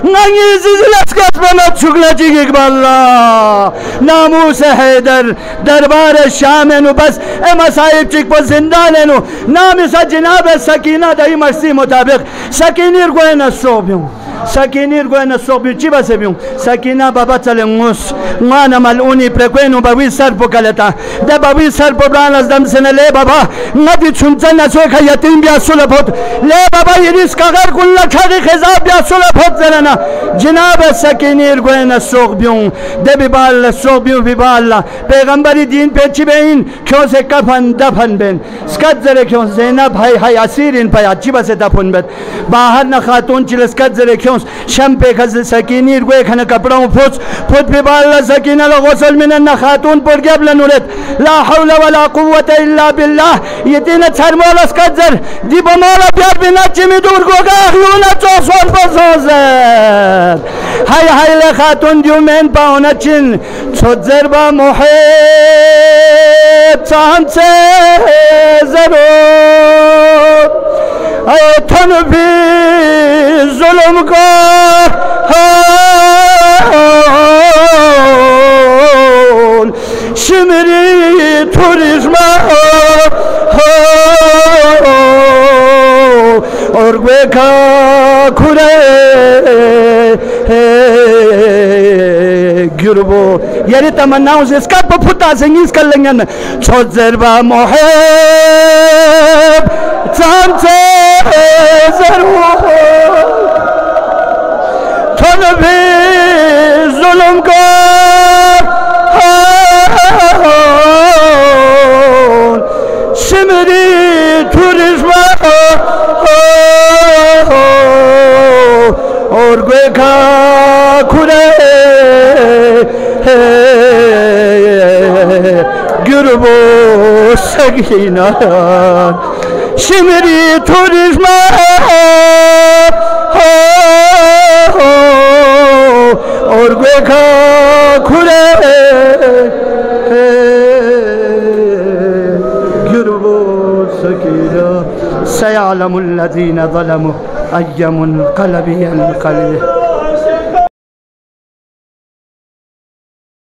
ننگی زیزلس کس بمت شکلہ چی کی اقبال اللہ ناموس حیدر دربار شامنو بس اے مسائب چک پر زنداننو نامی سا جناب سکینہ دائی مرسی مطابق سکینیر گوئے نصوبیوں سکینیر گوئے نصوبیوں چی بسے بیوں سکینہ بابا چلے نگوس مانا ملعونی پرکوینو باوی سر پکلتا دے باوی سر پکلان از دم سنے لے بابا ندی چونچن نسوے کھا یتیم بیا سلپ ہوت لے بابا یہ ریس کا غیر کن لکھاقی خزاب بیا سلپ ہوت زرنا جناب سکینیر گوئے نصوبیوں دے ببال نصوبیوں ببال پیغمبری دین پیچی بین کیوں سے کفن دفن بین سکت زرے کیوں زینب ہائی ہائی اسیرین پایا چی بسے دفن بید باہر نا خاتون چل سکت زرے کیوں شم پہ کھز سکینیر گوئے کھنا کپڑاؤں پھوت ببال سکینہ لغسل منن خاتون پر گیب لنورت لا حول ولا قوة الا باللہ یہ تینہ چھر مولا سکت زر دی با مولا پیار بنا چمی دور گو گا اخلونا چوسون پر سوزر ہائی ہائی لے خاتون دیو مین پاؤنا چن چھت زر با محیط چاہن سے ضرور اے تھن بھی ظلم کو شمری تورجما اور گوے کا کھرے گربو یعنی تمناؤں سے اس کا پپھتا سنگیز کر لیں گے چھوٹ زربا محب چاند سے ضرور تھن بھی ظلم کو شمری تورجما اور گوے کا کھرے گربو سگینہ شمری تورجما اور گوے کا کھرے سيعلم الذين ظلموا أي منقلب ينقلب